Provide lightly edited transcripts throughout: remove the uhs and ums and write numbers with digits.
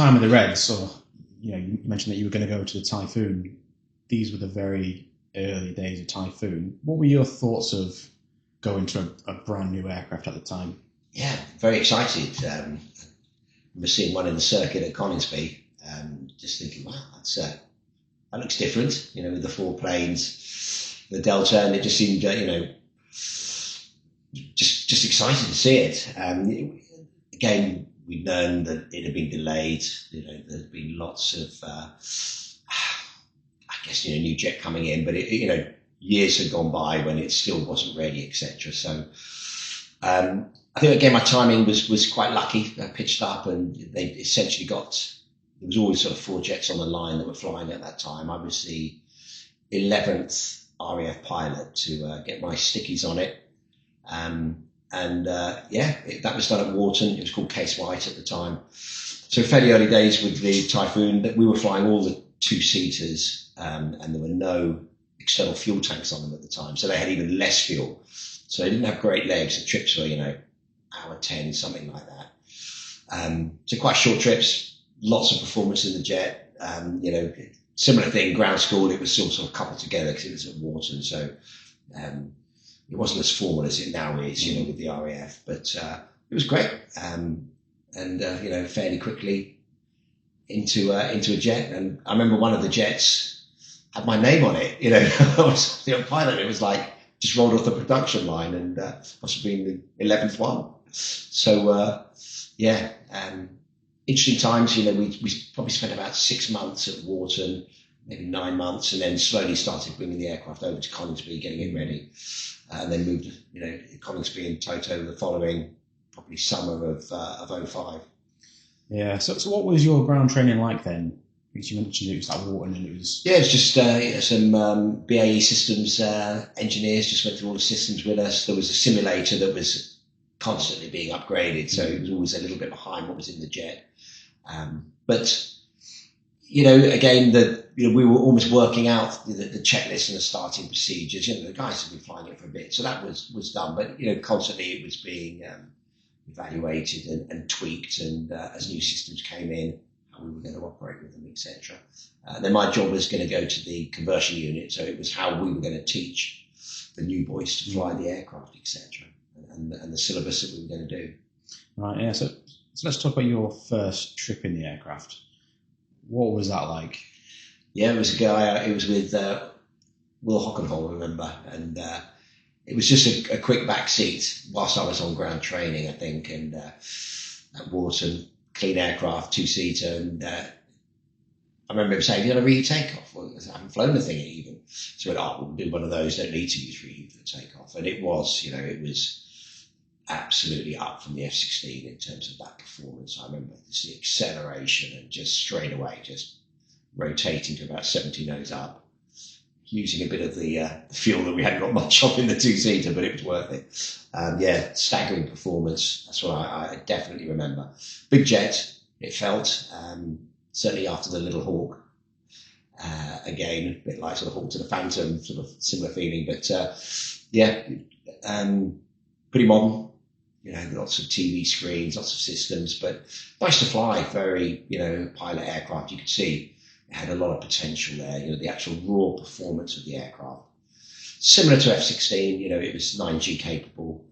time of the Reds, or you mentioned that you were going to go to the Typhoon. These were the very early days of Typhoon. What were your thoughts of going to a brand new aircraft at the time? Yeah, very excited. I remember seeing one in the circuit at Coningsby, just thinking, wow, that looks different, with the 4 planes, the Delta, and it just seemed, just excited to see it. Again, we'd known that it had been delayed. There'd been lots of, new jet coming in, but years had gone by when it still wasn't ready, etc. So I think again my timing was quite lucky. I pitched up, and they essentially there was always sort of 4 jets on the line that were flying at that time. I was the 11th RAF pilot to get my stickies on it. That was done at Warton. It was called Case White at the time. So fairly early days with the Typhoon, that we were flying all the 2-seaters, and there were no external fuel tanks on them at the time. So they had even less fuel. So they didn't have great legs. The trips were, hour 10, something like that. So quite short trips, lots of performance in the jet. Similar thing, ground school, it was sort of coupled together because it was at Warton. So it wasn't as formal as it now is, with the RAF, but it was great. Fairly quickly into a jet. And I remember one of the jets had my name on it. I was the pilot. It was like just rolled off the production line, and must have been the 11th one. So interesting times. We probably spent about 6 months at Warton, maybe 9 months, and then slowly started bringing the aircraft over to Coningsby, getting it ready, and then moved, Coningsby and Toto the following probably summer of 05. Yeah. So what was your ground training like then? Because you mentioned it was like Warton, and it was... Yeah, it was just some BAE Systems engineers just went through all the systems with us. There was a simulator that was constantly being upgraded, so it was always a little bit behind what was in the jet. Again, we were almost working out the checklist and the starting procedures. The guys had been flying it for a bit, so that was done. But constantly it was being evaluated and tweaked, and as new systems came in, how we were going to operate with them, etc. Then my job was going to go to the conversion unit, so it was how we were going to teach the new boys to fly the aircraft, etc. And the syllabus that we were going to do. Right. Yeah. So let's talk about your first trip in the aircraft. What was that like? Yeah, it was a guy. It was with Will Hockenhol, I remember, and it was just a quick back seat whilst I was on ground training, I think, and at Warton, clean aircraft, 2-seater, and I remember him saying, "Do you want to read takeoff?" Well, I haven't flown the thing even, so we'll do one of those. Don't need to use read for takeoff, and it was, it was absolutely up from the F-16 in terms of that performance. I remember the acceleration and just straight away, just rotating to about 70 knots up, using a bit of the fuel that we hadn't got much of in the 2-seater, but it was worth it. Staggering performance. That's what I definitely remember. Big jet, it felt, certainly after the Little Hawk. Again, a bit like sort of Hawk to the Phantom, sort of similar feeling, but pretty modern. Lots of TV screens, lots of systems, but nice to fly. Very, pilot aircraft. You could see it had a lot of potential there. The actual raw performance of the aircraft, similar to F-16. It was 9G capable.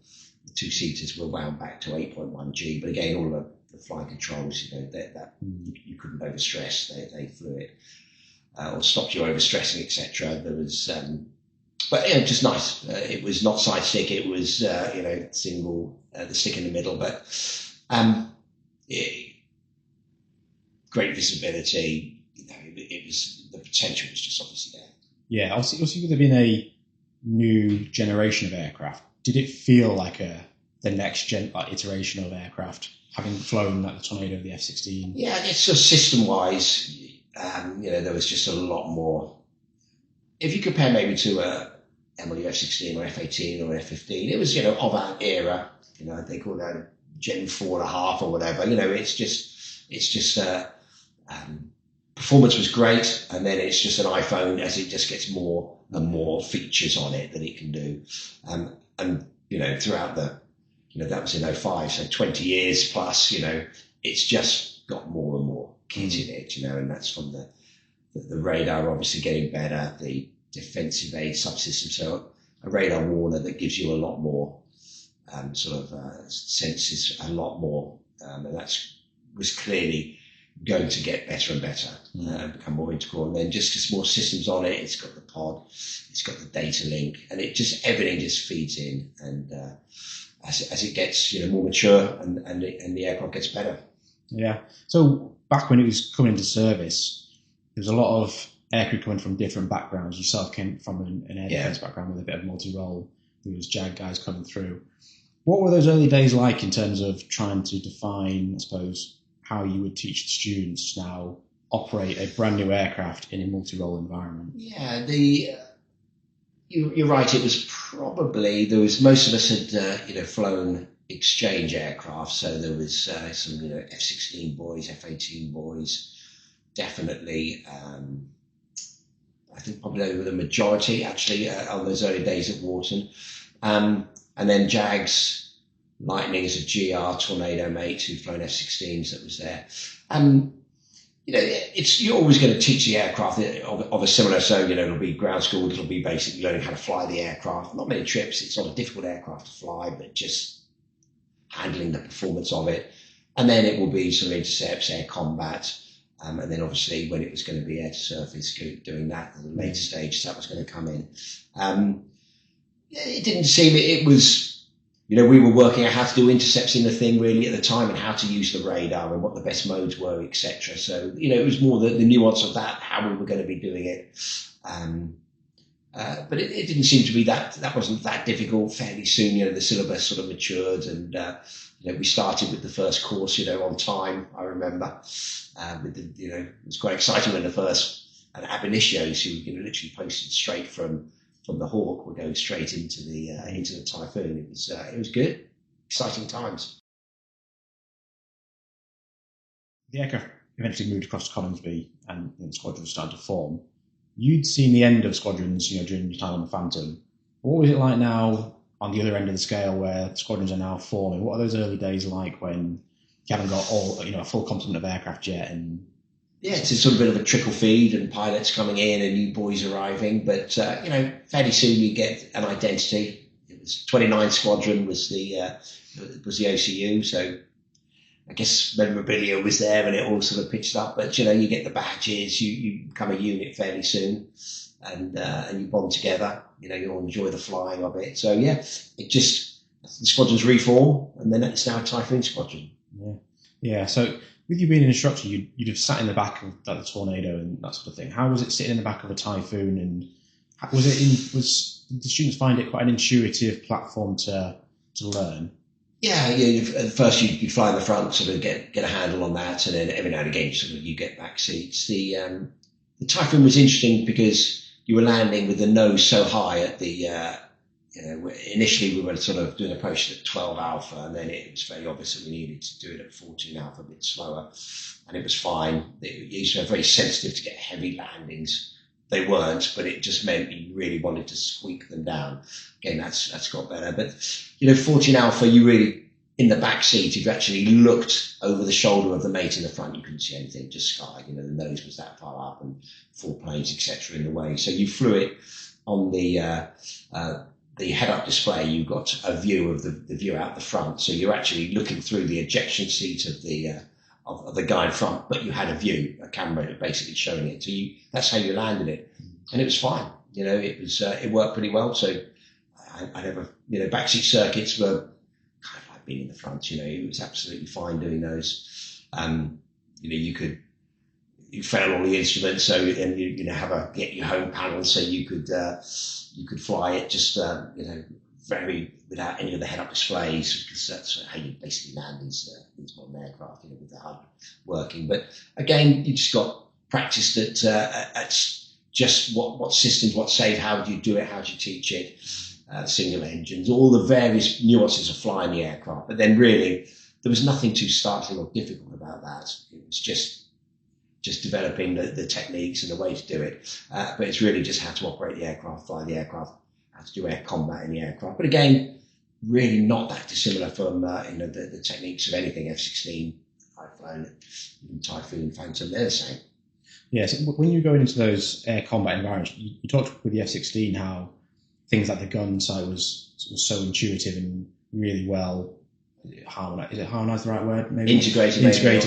The 2-seaters were wound back to 8.1G, but again, all the flight controls, that you couldn't overstress. They flew it or stopped you overstressing, etc. There was. But just nice. It was not side stick. It was single, the stick in the middle. But great visibility. It was, the potential was just obviously there. Yeah, obviously would have been a new generation of aircraft. Did it feel like the next gen iteration of aircraft, having flown like the Tornado, the F-16? Yeah, it's just system wise. There was just a lot more. If you compare maybe to a MLU F-16 or F-18 or F-15, it was, of our era, they call that a Gen 4.5 or whatever. It's just performance was great. And then it's just an iPhone as it just gets more and more features on it that it can do. Throughout that was in 05, so 20 years plus, it's just got more and more. kit in it, and that's from the radar obviously getting better, the defensive aid subsystem. So a radar warner that gives you a lot more senses, a lot more, and was clearly going to get better and better and become more integral. And then just more systems on it. It's got the pod, it's got the data link, and everything just feeds in. And as it gets more mature and the aircraft gets better. Yeah. So back when it was coming into service, there was a lot of aircrew coming from different backgrounds. Yourself came from an air defense background with a bit of multi-role. There was JAG guys coming through. What were those early days like in terms of trying to define, I suppose, how you would teach the students now operate a brand new aircraft in a multi-role environment? Yeah, you're right. It was most of us had flown exchange aircraft, so there was some F-16 boys, F-18 boys, definitely. I think probably over the majority actually on those early days at Wharton, and then JAGs. Lightnings, a GR Tornado mates who'd flown F-16s that was there. You're always going to teach the aircraft of a similar, so, it'll be ground school, it'll be basically learning how to fly the aircraft. Not many trips, it's not a difficult aircraft to fly, but just handling the performance of it. And then it will be sort of intercepts, air combat, and then obviously when it was going to be air to surface, doing that at a later stage, that was going to come in. It didn't seem, it was... we were working out how to do intercepts in the thing really at the time and how to use the radar and what the best modes were, etc. So, it was more the nuance of that, how we were going to be doing it. But it didn't seem to be that wasn't that difficult. Fairly soon, the syllabus sort of matured and, we started with the first course, on time, I remember. It was quite exciting when the first ab initios who, literally posted straight from the Hawk were going straight into the Typhoon. It was good, exciting times. The aircraft eventually moved across to Coningsby, and squadrons started to form. You'd seen the end of squadrons, during your time on the Phantom. What was it like now on the other end of the scale, where squadrons are now forming? What are those early days like when you haven't got a full complement of aircraft yet? And yeah, it's a sort of bit of a trickle feed and pilots coming in and new boys arriving. But, fairly soon you get an identity. It was 29 Squadron was the OCU. So I guess memorabilia was there and it all sort of pitched up. But, you get the badges, you become a unit fairly soon and you bond together. You all enjoy the flying of it. So, yeah, the squadrons reform and then it's now a Typhoon Squadron. Yeah. So with you being an instructor, you'd have sat in the back of the Tornado and that sort of thing. How was it sitting in the back of a Typhoon? And did the students find it quite an intuitive platform to learn? Yeah. At first you fly in the front, sort of get a handle on that, and then every now and again sort of you get back seats. The Typhoon was interesting because you were landing with the nose so high at the. Initially we were sort of doing approach at 12 alpha, and then it was very obvious that we needed to do it at 14 alpha, a bit slower, and it was fine. You used to be very sensitive to get heavy landings. They weren't, but it just meant you really wanted to squeak them down. Again, that's got better. But 14 alpha, you really in the back seat, if you actually looked over the shoulder of the mate in the front, you couldn't see anything, just sky. The nose was that far up and four planes, etc., in the way. So you flew it on the head-up display. You got a view of the view out the front, so you're actually looking through the ejection seat of the guy in front, but you had a camera basically showing it. So that's how you landed it, and it was fine. It worked pretty well. So I never, backseat circuits were kind of like being in the front. It was absolutely fine doing those. You fail all the instruments, so and you get your home panel, so you could fly it just very without any of the head-up displays, because that's how you basically land these modern aircraft, with the HUD working. But again, you just got practiced at just what systems, what save, how do you do it, how do you teach it, single engines, all the various nuances of flying the aircraft. But then really, there was nothing too startling or difficult about that. It was just developing the techniques and the way to do it. But it's really just how to operate the aircraft, fly the aircraft, how to do air combat in the aircraft. But again, really not that dissimilar from the techniques of anything F-16 I've flown Typhoon, Phantom, they're the same. Yeah, so when you're going into those air combat environments, you talked with the F-16 how things like the gun sight was so intuitive and really well harmonized. Is it harmonized the right word? Maybe Integrated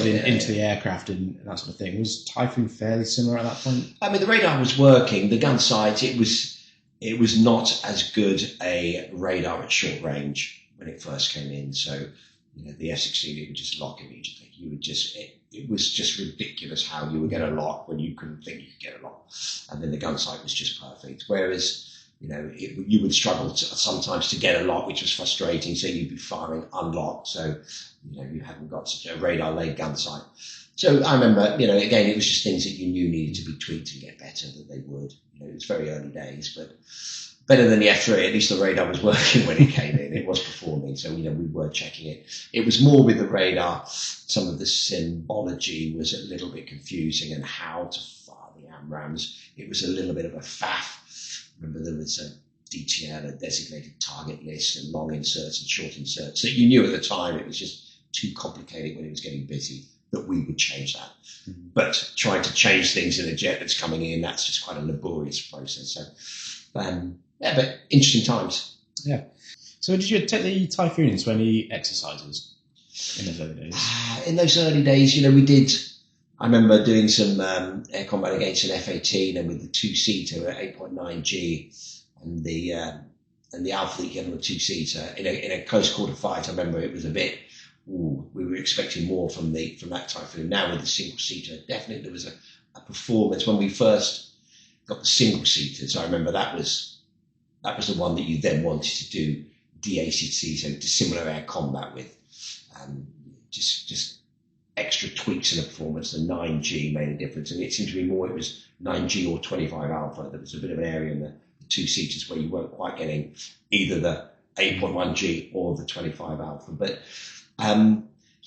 into the aircraft and that sort of thing. Was Typhoon fairly similar at that point? I mean, the radar was working. The gun sight, it was not as good a radar at short range when it first came in. So, the F-16, it would just lock immediately. It was just ridiculous how you would get a lock when you couldn't think you could get a lock. And then the gun sight was just perfect. Whereas, you would struggle sometimes to get a lock, which was frustrating. So you'd be firing unlocked. So, you hadn't got such a radar-laid gun sight. So I remember, again, it was just things that you knew needed to be tweaked and get better, that they would. It was very early days, but better than the F3. At least the radar was working when it came in. It was performing. So, we were checking it. It was more with the radar. Some of the symbology was a little bit confusing, and how to fire the AMRAAMs. It was a little bit of a faff. Remember, there was a DTL, a designated target list, and long inserts and short inserts. So you knew at the time it was just too complicated when it was getting busy, that we would change that. Mm-hmm. But trying to change things in a jet that's coming in, that's just quite a laborious process. So, but interesting times. Yeah. So did you take the Typhoon into any exercises in those early days? In those early days, we did. I remember doing some air combat against an F-18, and with the two-seater at 8.9G, and the alpha that you get on the two-seater in a close quarter fight. I remember it was a bit. We were expecting more from that Typhoon. Now with the single-seater, definitely there was a performance when we first got the single-seaters. I remember that was the one that you then wanted to do DACC, so dissimilar air combat with, just extra tweaks in the performance. The 9G made a difference, and it seemed to be more. It was 9G or 25 alpha. There was a bit of an area in the two-seaters where you weren't quite getting either the 8.1G or the 25 alpha, but. I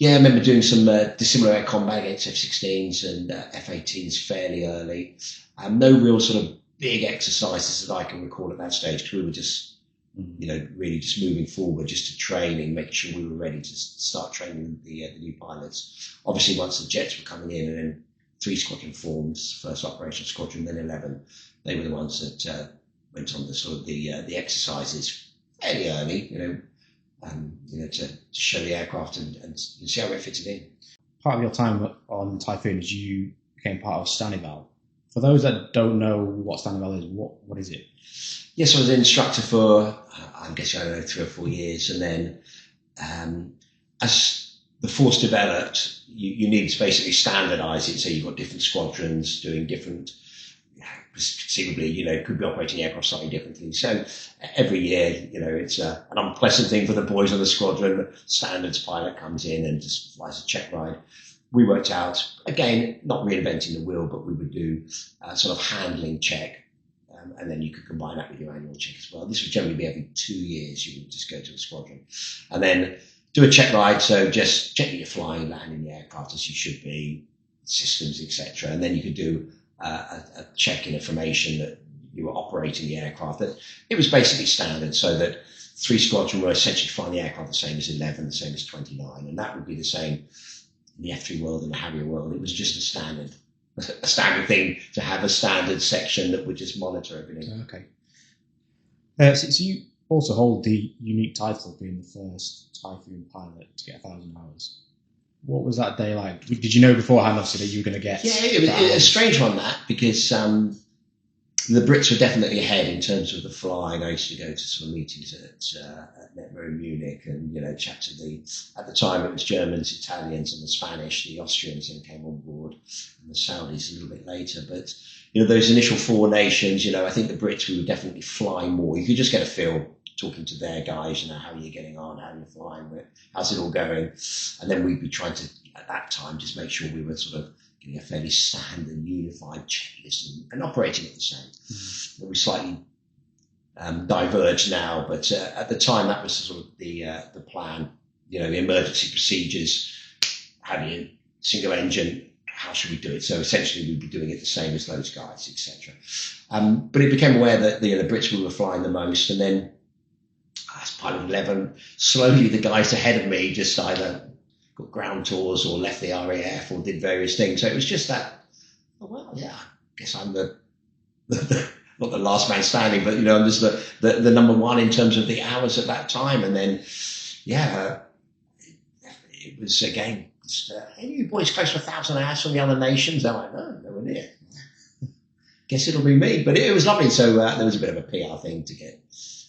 remember doing some dissimilar air combat against F-16s and F-18s fairly early. No real sort of big exercises that I can recall at that stage, because we were just, really just moving forward, just to training, making sure we were ready to start training the new pilots. Obviously, once the jets were coming in, and then 3 squadron forms, first operational squadron, then 11, they were the ones that went on the sort of the exercises fairly early, to show the aircraft and see how it fitted in. Part of your time on Typhoon is you became part of Standardization. For those that don't know what Standardization is, what is it? Yes, I was an instructor for, I'm guessing, 3 or 4 years. And then as the force developed, you needed to basically standardize it. So you've got different squadrons doing different, conceivably, could be operating aircraft slightly differently. So every year, it's an unpleasant thing for the boys on the squadron. Standards pilot comes in and just flies a check ride. We worked out, again, not reinventing the wheel, but we would do a sort of handling check. And then you could combine that with your annual check as well. This would generally be every 2 years. You would just go to a squadron and then do a check ride. So just check that you're flying, landing the aircraft as you should be, systems, etc. And then you could do a check in information that you were operating the aircraft. That it was basically standard, so that 3 squadron were essentially flying the aircraft the same as 11, the same as 29, and that would be the same in the F3 world and the Harrier world. It was just a standard thing to have a standard section that would just monitor everything. Okay. So you also hold the unique title of being the first Typhoon pilot to get 1,000 hours. What was that day like? Did you know beforehand, obviously, that you were going to get? Yeah, it was a strange one, that, because the Brits were definitely ahead in terms of the flying. I used to go to sort of meetings at Netmo in Munich, and chat to at the time it was Germans, Italians, and the Spanish. The Austrians then came on board, and the Saudis a little bit later. But those initial 4 nations, I think the Brits, we were definitely flying more. You could just get a feel talking to their guys, how are you getting on, how are you flying, how's it all going? And then we'd be trying to, at that time, just make sure we were sort of getting a fairly standard, unified checklist and operating it the same. Mm-hmm. We slightly diverged now, but at the time that was sort of the plan. The emergency procedures, how do you single engine, how should we do it? So essentially we'd be doing it the same as those guys, etc. But it became aware that the Brits we were flying the most, and then as pilot 11, slowly the guys ahead of me just either got ground tours or left the RAF or did various things. So it was just that, oh, well, yeah, I guess I'm the not the last man standing, but, I'm just the number one in terms of the hours at that time. And then, it was, again, hey, you boys close to 1,000 hours from the other nations? I'm like, no, nowhere near. Guess it'll be me. But it was lovely. So there was a bit of a PR thing to get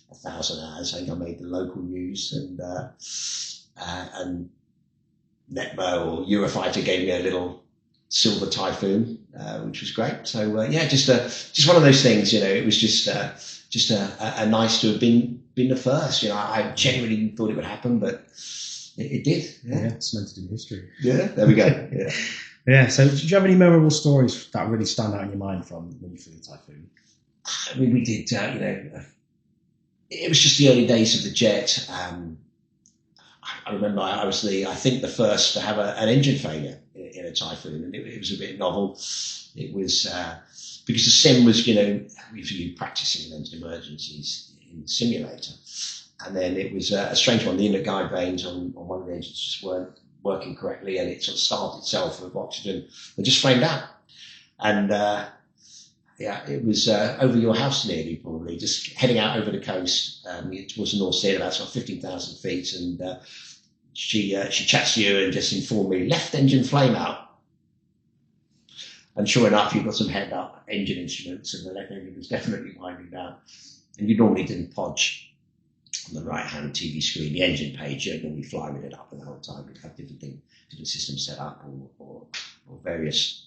1,000 hours. I think I made the local news, and Netmo or Eurofighter gave me a little silver Typhoon, which was great. So just one of those things. It was just a nice to have been the first. I genuinely thought it would happen, but it did. Yeah, cemented in history. Yeah, there we go. Yeah. Yeah. So, did you have any memorable stories that really stand out in your mind from when you flew the Typhoon? I mean, we did. It was just the early days of the jet. I remember I was I think the first to have an engine failure in a Typhoon, and it was a bit novel. It was because the sim was, you practicing engine emergencies in the simulator, and then it was a strange one. The inner guide vanes on one of the engines just weren't working correctly, and it sort of started itself with oxygen and just flamed out. And it was over your house nearly, probably, just heading out over the coast towards the North Sea at about 15,000 feet. And she chats to you and just informed me, left engine flame out. And sure enough, you've got some head-up engine instruments, and the left engine was definitely winding down. And you normally didn't podge on the right-hand TV screen the engine page. You'd normally fly with it up, and the whole time you'd have different systems set up, or various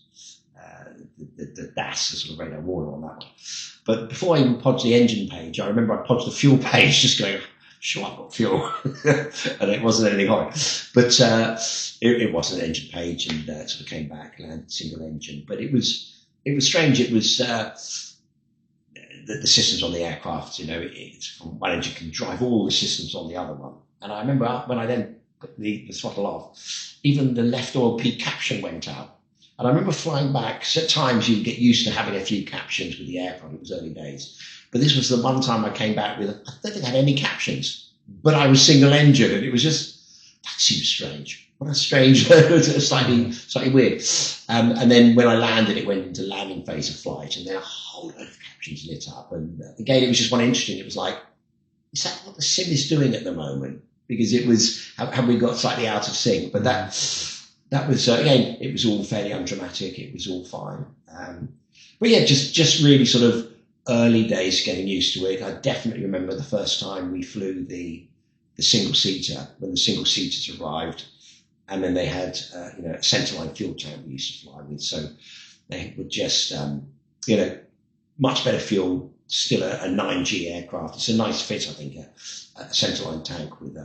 the DAS, the sort of radar warner on that one. But before I even podged the engine page, I remember I podged the fuel page, just going, sure, I've got fuel. And it wasn't anything horrid. But it was an engine page, and sort of came back, landed single engine. But it was strange. It was the systems on the aircraft, it's from one engine can drive all the systems on the other one. And I remember when I then put the throttle off, even the left oil peak caption went out. And I remember flying back, because at times you get used to having a few captions with the aircraft. It was early days. But this was the one time I came back with, I don't think I had any captions, but I was single engine, and it was just, that seems strange. What a strange, slightly weird. And then when I landed, it went into landing phase of flight, and then a whole load of captions lit up. And again, it was just one interesting. It was like, is that what the sim is doing at the moment? Because it was, have we got slightly out of sync? But that was, again, it was all fairly undramatic. It was all fine. But yeah, just really sort of early days getting used to it. I definitely remember the first time we flew the single-seater, when the single-seaters arrived, and then they had, a centerline fuel tank we used to fly with. So they were just, much better fuel, still a 9G aircraft. It's a nice fit, I think, a centerline tank with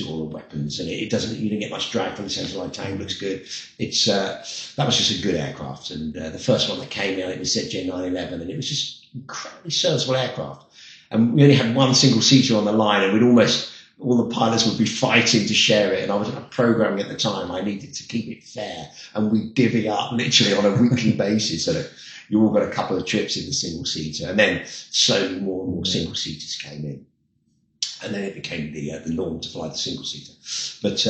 all the weapons, and it doesn't. You don't get much drag from the centerline tank. Looks good. It's that was just a good aircraft, and the first one that came in, it was ZJ911, and it was just incredibly serviceable aircraft. And we only had one single seater on the line, and we'd almost all the pilots would be fighting to share it. And I was programming at the time. I needed to keep it fair, and we divvy up literally on a weekly basis. So that you all got a couple of trips in the single seater, and then slowly more and more single seaters came in. And then it became the norm to fly the single seater. But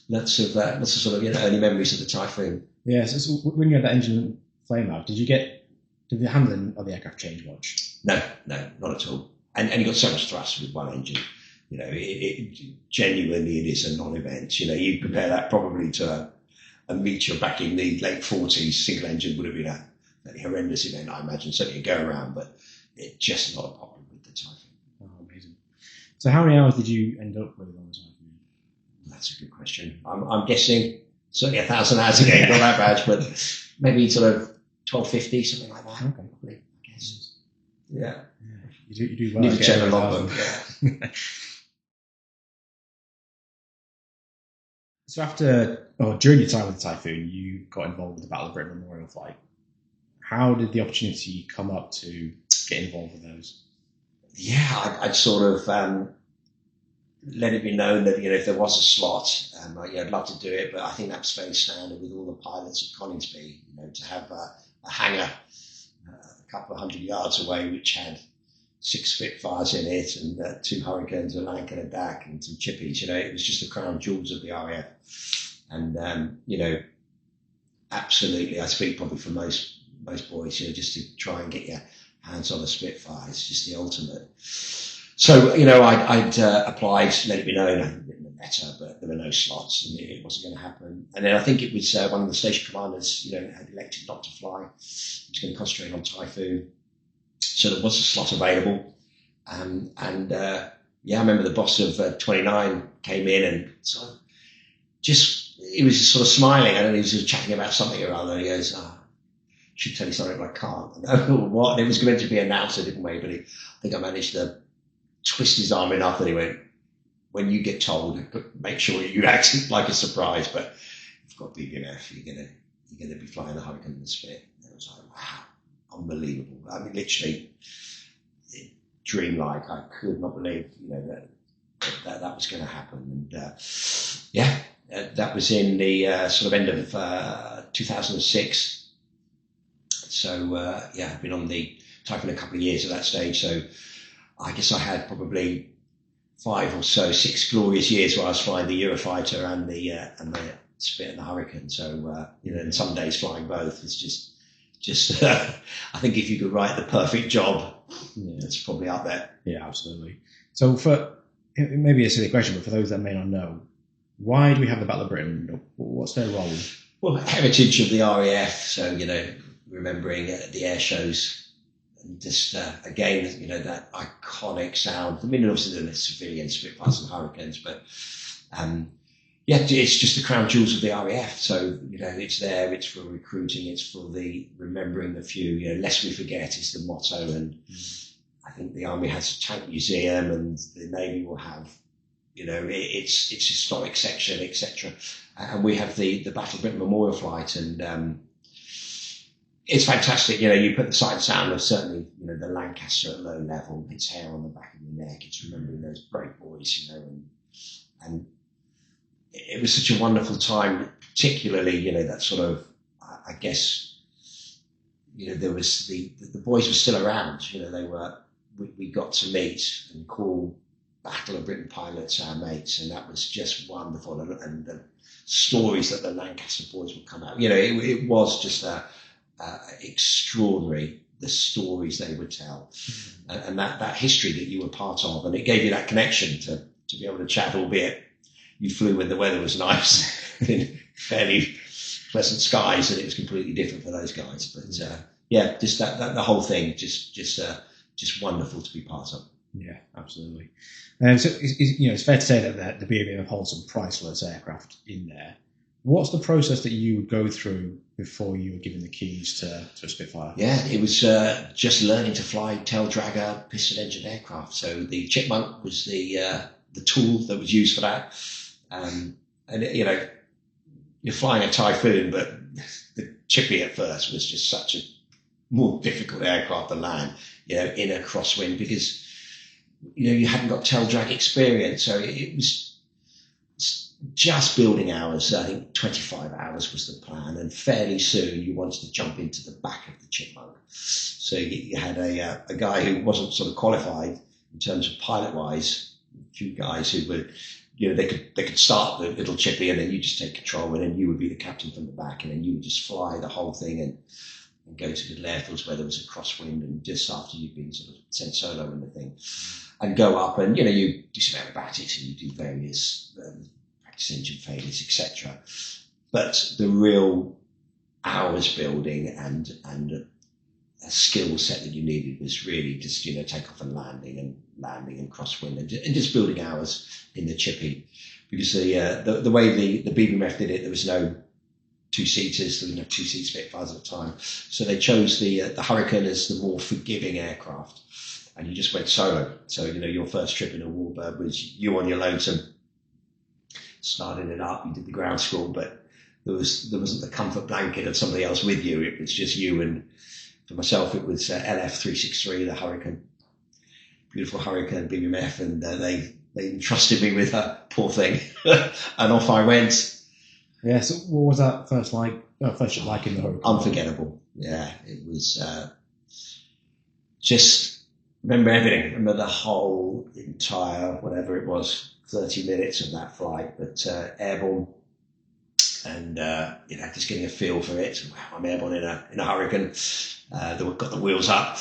lots of sort of early memories of the Typhoon. Yeah. So when you had that engine flame out, did the handling of the aircraft change much? No, not at all. And you got so much thrust with one engine. It genuinely it is a non-event. You compare that probably to a Meteor back in the late 40s. Single engine would have been a fairly horrendous event, I imagine. Certainly a go around, but it's just not a problem with the Typhoon. So how many hours did you end up with on the Typhoon? That's a good question. I'm guessing certainly 1,000 hours again, not that bad, but maybe sort of 1250, something like that. Okay. Probably, I guess. Yeah. You do well. Need to check the logbook. Yeah. So during your time with the Typhoon, you got involved with the Battle of Britain Memorial flight. How did the opportunity come up to get involved with those? Yeah, I'd sort of let it be known that if there was a slot, I'd love to do it. But I think that's very standard with all the pilots at Coningsby. To have a hangar a couple of 100 yards away, which had 6 Spitfires in it, and 2 Hurricanes, a Lank and a DAC, and some chippies. It was just the crown jewels of the RAF. And absolutely, I speak probably for most boys, just to try and get your hands on a Spitfire. It's just the ultimate. So, I'd applied, let it be known, I hadn't written a letter, but there were no slots and it wasn't going to happen. And then I think it was one of the station commanders, had elected not to fly. He was going to concentrate on Typhoon. So there was a slot available. I remember the boss of 29 came in and sort of he was just sort of smiling. I don't know, he was just chatting about something or other. He goes, should tell you something, but I can't. I don't know what. And it was going to be announced a different way, but I think I managed to twist his arm enough that he went, when you get told, make sure you act like a surprise. But you've got BBMF, you're gonna be flying the Hurricane and the Spit. And it was like, wow, unbelievable. I mean, literally dreamlike. I could not believe, that was going to happen. And that was in the sort of end of 2006. So I've been on the Typhoon a couple of years at that stage. So I guess I had probably 5 or so, 6 glorious years where I was flying the Eurofighter and the Spit and the Hurricane. So and some days flying both is just I think if you could write the perfect job, it's probably out there. Yeah, absolutely. So it may be a silly question, but for those that may not know, why do we have the Battle of Britain? What's their role? Well, heritage of the RAF. So remembering the air shows, and just again, that iconic sound. I mean, obviously the civilian Spitfires and Hurricanes, but it's just the crown jewels of the RAF. So it's there. It's for recruiting. It's for the remembering the few. Lest we forget is the motto. And I think the Army has a tank museum, and the Navy will have, its historic section, etc. And we have the Battle of Britain Memorial Flight, and it's fantastic. You put the sight and sound of certainly, the Lancaster at low level, its hair on the back of your neck. It's remembering those brave boys, and it was such a wonderful time, particularly, that sort of, I guess, there was the boys were still around. We got to meet and call Battle of Britain pilots our mates, and that was just wonderful. And the stories that the Lancaster boys would come out, it was just extraordinary, the stories they would tell, and that history that you were part of, and it gave you that connection to be able to chat, albeit you flew when the weather was nice in fairly pleasant skies, and it was completely different for those guys. But just that the whole thing, just wonderful to be part of. Yeah, absolutely. So it's fair to say that the BBMF holds some priceless aircraft in there. What's the process that you would go through before you were given the keys to a Spitfire? Yeah, it was just learning to fly tail dragger piston engine aircraft. So the Chipmunk was the tool that was used for that. And you're flying a Typhoon, but the Chippy at first was just such a more difficult aircraft to land, in a crosswind, because you hadn't got tail drag experience. So it was just building hours. I think 25 hours was the plan, and fairly soon you wanted to jump into the back of the Chipmunk. So you had a guy who wasn't sort of qualified in terms of pilot wise, a few guys who were, they could start the little Chippy, and then you just take control, and then you would be the captain from the back, and then you would just fly the whole thing and go to little airfields where there was a crosswind, and just after you'd been sort of sent solo in the thing, and go up, and you do some aerobatics, and you do various practice engine failures, etc. But the real hours building and a skill set that you needed was really just takeoff and landing and crosswind, and just building hours in the Chippy, because the way the BBMF did it, there was no two-seaters, there was no two-seat Spitfires at the time, so they chose the Hurricane as the more forgiving aircraft, and you just went solo. So your first trip in a warbird was you on your lonesome, starting it up. You did the ground school, but there wasn't the comfort blanket of somebody else with you. It was just you, and for myself it was LF363, the Hurricane, beautiful Hurricane BBMF, and they entrusted me with her, poor thing, and off I went. Yeah, so what was that first trip like in the Hurricane? Unforgettable. Yeah, it was just remember everything. Remember the whole entire, whatever it was, 30 minutes of that flight, but airborne. And just getting a feel for it. Wow, I'm airborne in a hurricane. Got the wheels up,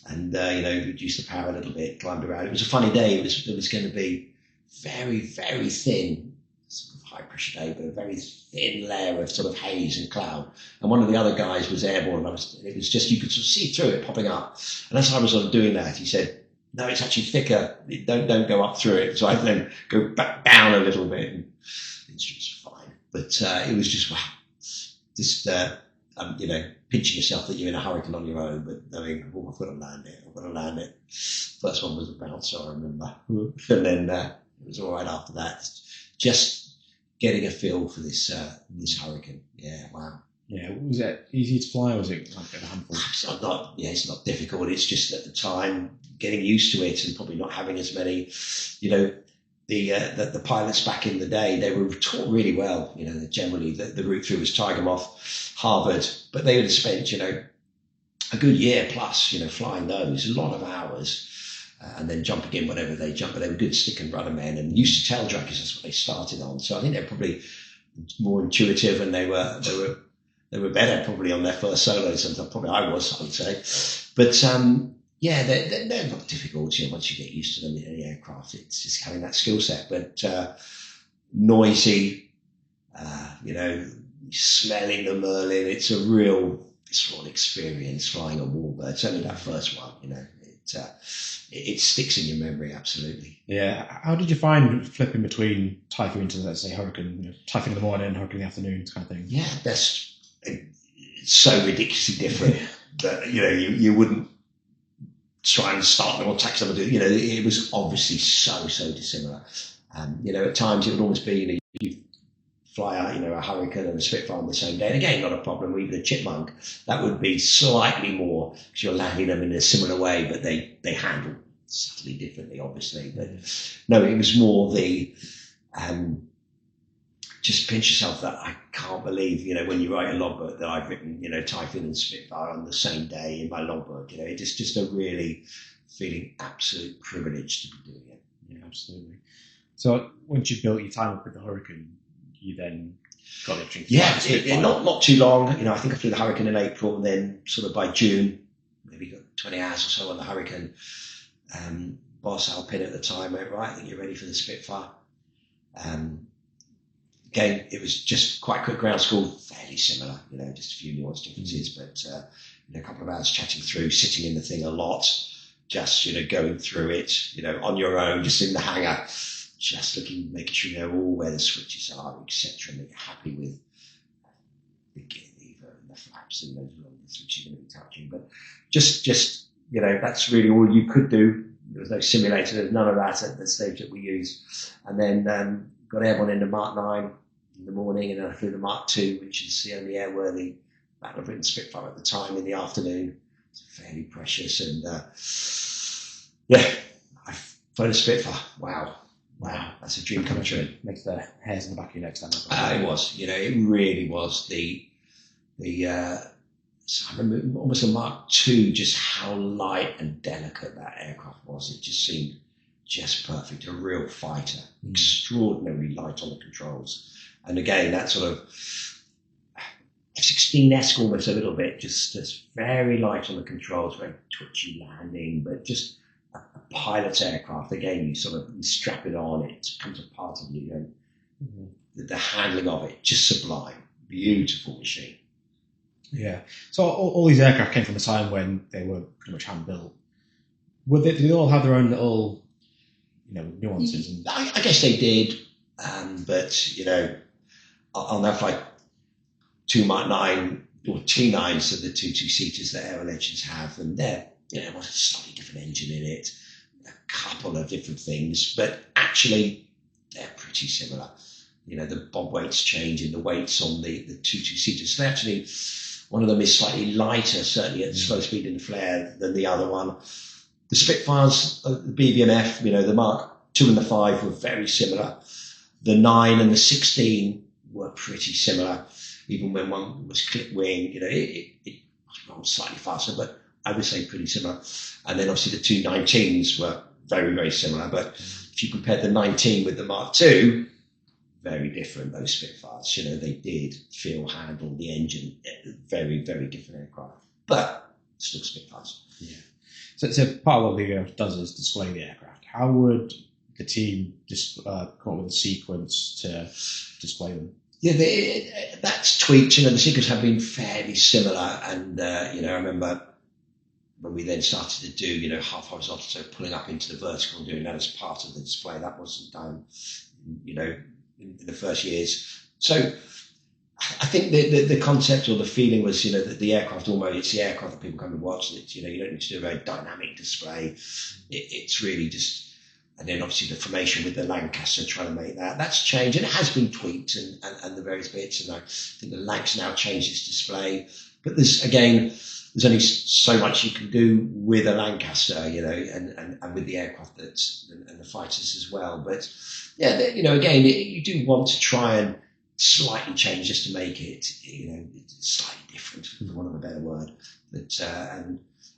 and reduced the power a little bit. Climbed around. It was a funny day. It was going to be very, very thin, sort of high pressure day, but a very thin layer of sort of haze and cloud. And one of the other guys was airborne. It was just, you could sort of see through it popping up. And as I was sort of doing that, he said, "No, it's actually thicker. Don't go up through it." So I then go back down a little bit, and it's just fine. But it was just, wow, just, pinching yourself that you're in a hurricane on your own, but knowing, oh, I've got to land it. First one was a bouncer, I remember. Mm-hmm. And then it was all right after that. Just getting a feel for this hurricane. Yeah, wow. Yeah, was it easy to fly, or was it like a handful? It's not difficult. It's just at the time getting used to it and probably not having as many, the pilots back in the day, they were taught really well. Generally the route through was Tigermoth, Harvard, but they would have spent, a good year plus, flying those, a lot of hours, and then jumping in whatever they jump. But they were good stick and rudder men and used to tail drag because that's what they started on. So I think they're probably more intuitive, and they were better probably on their first solos than probably I was, I would say. But they're not difficult. Once you get used to them in the aircraft, it's just having that skill set. But noisy, smelling the Merlin. It's a real experience flying a warbird. Certainly that first one, it sticks in your memory, absolutely. Yeah. How did you find flipping between Typhoon to, let's say, hurricane? Typhoon in the morning, hurricane in the afternoon, kind of thing. Yeah, it's so ridiculously different that you wouldn't try and start them or tax them. It was obviously so dissimilar. At times it would almost be, you fly out, a Hurricane and a Spitfire on the same day. And again, not a problem. Even a Chipmunk, that would be slightly more because you're landing them in a similar way, but they handle subtly differently, obviously. But no, it was more the just pinch yourself that I can't believe, when you write a logbook that I've written, Typhoon and Spitfire on the same day in my logbook. It's just a really feeling absolute privilege to be doing it. Yeah, absolutely. So once you built your time up with the Hurricane, you then got the opportunity. Yeah, not too long. I think I flew the Hurricane in April, and then sort of by June, maybe got 20 hours or so on the Hurricane. Boss Alpin at the time went, right, I think you're ready for the Spitfire. Again, it was just quite quick ground school, fairly similar, just a few nuance differences, but a couple of hours chatting through, sitting in the thing a lot, just, going through it, on your own, just in the hangar, just looking, making sure you know all where the switches are, etc., and that you're happy with the gear lever and the flaps and those switches you're going to be touching. But just that's really all you could do. There was no simulator, there's none of that at the stage that we used. And then got airborne into Mark 9 in the morning, and then I flew the Mark 2, which is the only airworthy Battle of Britain Spitfire at the time, in the afternoon. It's fairly precious, and I flew a Spitfire. Wow, that's a dream come true. Makes the hairs on the back of your neck stand up. It was, it really was. I remember almost a Mark 2, just how light and delicate that aircraft was. It just seemed just perfect, a real fighter, extraordinarily light on the controls. And again, that sort of F-16-esque almost a little bit, just very light on the controls, very twitchy landing, but just a pilot's aircraft. Again, you strap it on, it becomes a part of you. And the handling of it, just sublime, beautiful machine. Yeah. So all these aircraft came from a time when they were pretty much hand-built. Did they all have their own little, nuances? And I guess they did, but I'll now fly 2 Mark 9 or T9s, so the 2 two-seaters that Aero Legends have, and they're a slightly different engine in it, a couple of different things, but actually they're pretty similar. The bob weights change in the weights on the 2 two-seaters. So actually, one of them is slightly lighter, certainly at slow speed in the flare, than the other one. The Spitfires, the BBMF, the Mark 2 and the 5 were very similar. The 9 and the 16 were pretty similar, even when one was clip wing. It was slightly faster, but I would say pretty similar. And then obviously the two 19s were very, very similar. But if you compared the 19 with the Mark II, very different, those Spitfires. They did feel, handle the engine, very, very different aircraft. But still Spitfires. Yeah. So part of what BBMF does is display the aircraft. How would the team come up with a sequence to display them? Yeah, that's tweaked. The sequences have been fairly similar. And, I remember when we then started to do, half horizontal, so pulling up into the vertical and doing that as part of the display. That wasn't done, in the first years. So I think the concept or the feeling was, that the aircraft it's the aircraft that people come and watch. That, you don't need to do a very dynamic display. It's really just, and then obviously the formation with the Lancaster, trying to make that's changed, and it has been tweaked and the various bits. And I think the Lancs now changed its display, but there's only so much you can do with a Lancaster, and with the aircraft and the fighters as well. But yeah, again, you do want to try and slightly change just to make it, slightly different, for want of a better word. But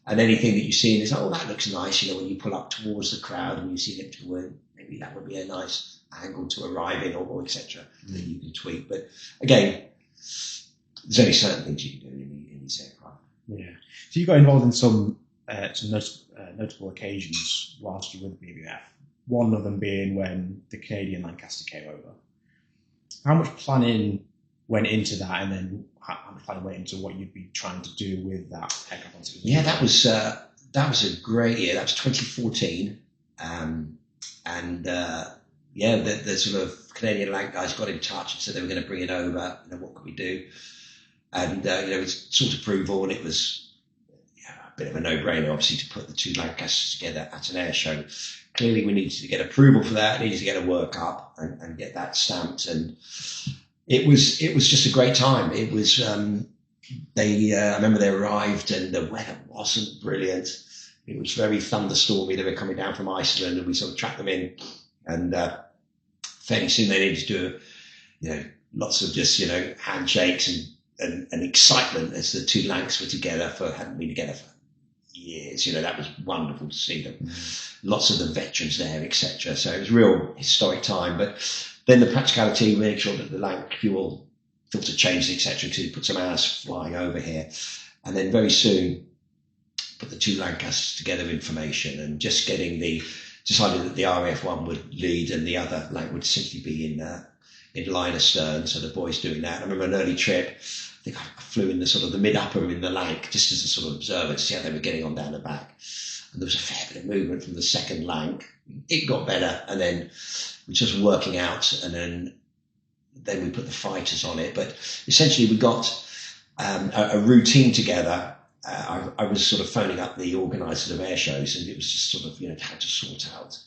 and anything that you see is, that looks nice. When you pull up towards the crowd and you see them to win, maybe that would be a nice angle to arrive in, or etc. That you can tweak. But again, there's only certain things you can do in these aircraft. Yeah. So you got involved in some notable occasions whilst you were with BBMF. One of them being when the Canadian Lancaster came over. How much planning went into that, and then how much planning went into what you'd be trying to do with that aircraft? Yeah, that was a great year. That was 2014, the sort of Canadian Lanc guys got in touch and said they were going to bring it over. What could we do? And it's sort of approval, and it was a bit of a no-brainer, obviously, to put the two Lancasters together at an air show. Clearly, we needed to get approval for that. Needed to get a workup and get that stamped, and it was just a great time. It was I remember they arrived, and the weather wasn't brilliant. It was very thunderstormy. They were coming down from Iceland, and we sort of tracked them in, and fairly soon they needed to do lots of just handshakes and excitement as the two Lancs were together hadn't been together for years. That was wonderful to see them. Lots of the veterans there, etc. So it was a real historic time. But then the practicality, make sure that the Lanc fuel filter changed, etc. because we put some hours flying over here. And then very soon put the two Lancasters together in formation, and just decided that the RAF one would lead and the other Lanc would simply be in line astern. So the boys doing that. I remember an early trip, I think I flew in the sort of the mid-upper in the Lanc just as a sort of observer to see how they were getting on down the back. And there was a fair bit of movement from the second Lanc. It got better, and then we're just working out, and then we put the fighters on it. But essentially we got a routine together. I was sort of phoning up the organisers of air shows, and it was just sort of, how to sort out,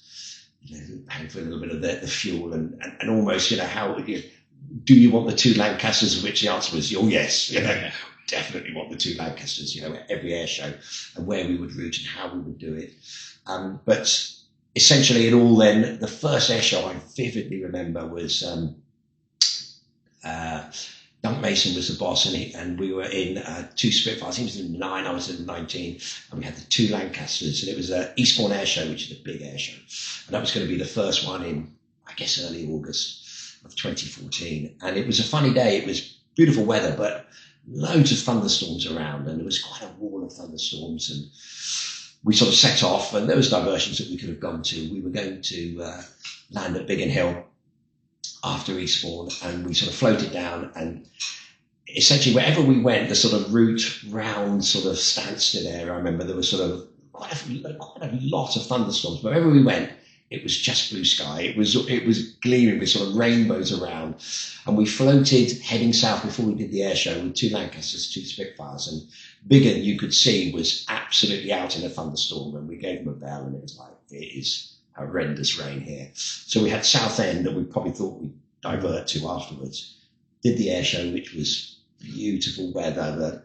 paying for a little bit of the fuel and almost, how, do you want the two Lancasters? Of which the answer was, yes, definitely want the two Lancasters, at every air show, and where we would route and how we would do it. But essentially it all then, the first air show I vividly remember was Dunk Mason was the boss, and we were in two Spitfires. He was in 9, I was in 19, and we had the two Lancasters, and it was Eastbourne Air Show, which is a big air show, and that was going to be the first one in, I guess, early August of 2014. And it was a funny day. It was beautiful weather, but loads of thunderstorms around, and there was quite a wall of thunderstorms, and we sort of set off, and there was diversions that we could have gone to. We were going to land at Biggin Hill after Eastbourne, and we sort of floated down, and essentially wherever we went, the sort of route round sort of Stansted area, I remember there was sort of quite a lot of thunderstorms, but wherever we went, it was just blue sky. It was gleaming with sort of rainbows around, and we floated heading south before we did the air show with two Lancasters, two Spitfires, and Biggin, you could see, was absolutely out in a thunderstorm, and we gave them a bell, and it was like, it is horrendous rain here. So we had Southend that we probably thought we'd divert to afterwards. Did the air show, which was beautiful weather. The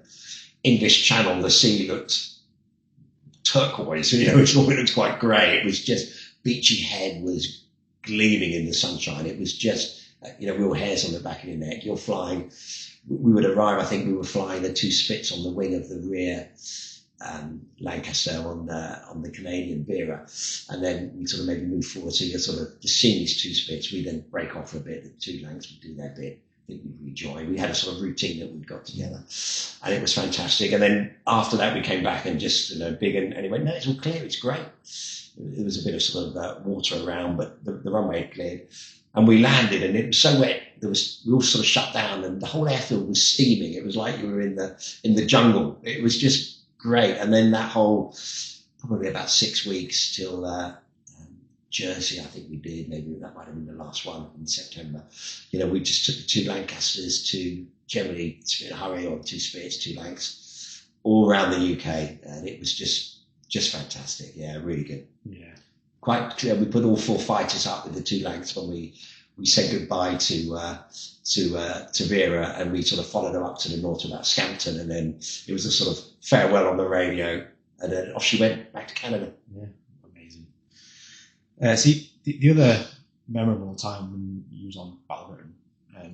English Channel, the sea looked turquoise, it looked quite grey. It was just, Beachy Head was gleaming in the sunshine. It was just, real hairs on the back of your neck. You're flying. We would arrive, I think we were flying the two Spits on the wing of the rear Lancaster on the Canadian Vera, and then we sort of maybe move forward. So you're sort of just seeing these two Spits. We then break off for a bit. The two Lancs would do their bit. I think we'd rejoin. We had a sort of routine that we'd got together, and it was fantastic. And then after that, we came back and just big, and he went, "No, it's all clear. It's great." There was a bit of sort of water around, but the runway had cleared. And we landed, and it was so wet. We all sort of shut down, and the whole airfield was steaming. It was like you were in the jungle. It was just great. And then that whole probably about 6 weeks till Jersey, I think we did. Maybe that might have been the last one in September. We just took the two Lancasters to generally Spit and Hurry, or two Spits, two Lancs, all around the UK, and it was just fantastic. Yeah, really good. Yeah. Quite clear. We put all four fighters up with the two Lancs when we said goodbye to Vera, and we sort of followed her up to the north to about Scampton, and then it was a sort of farewell on the radio, and then off she went back to Canada. Yeah, amazing. See, the other memorable time when you was on Battle Britain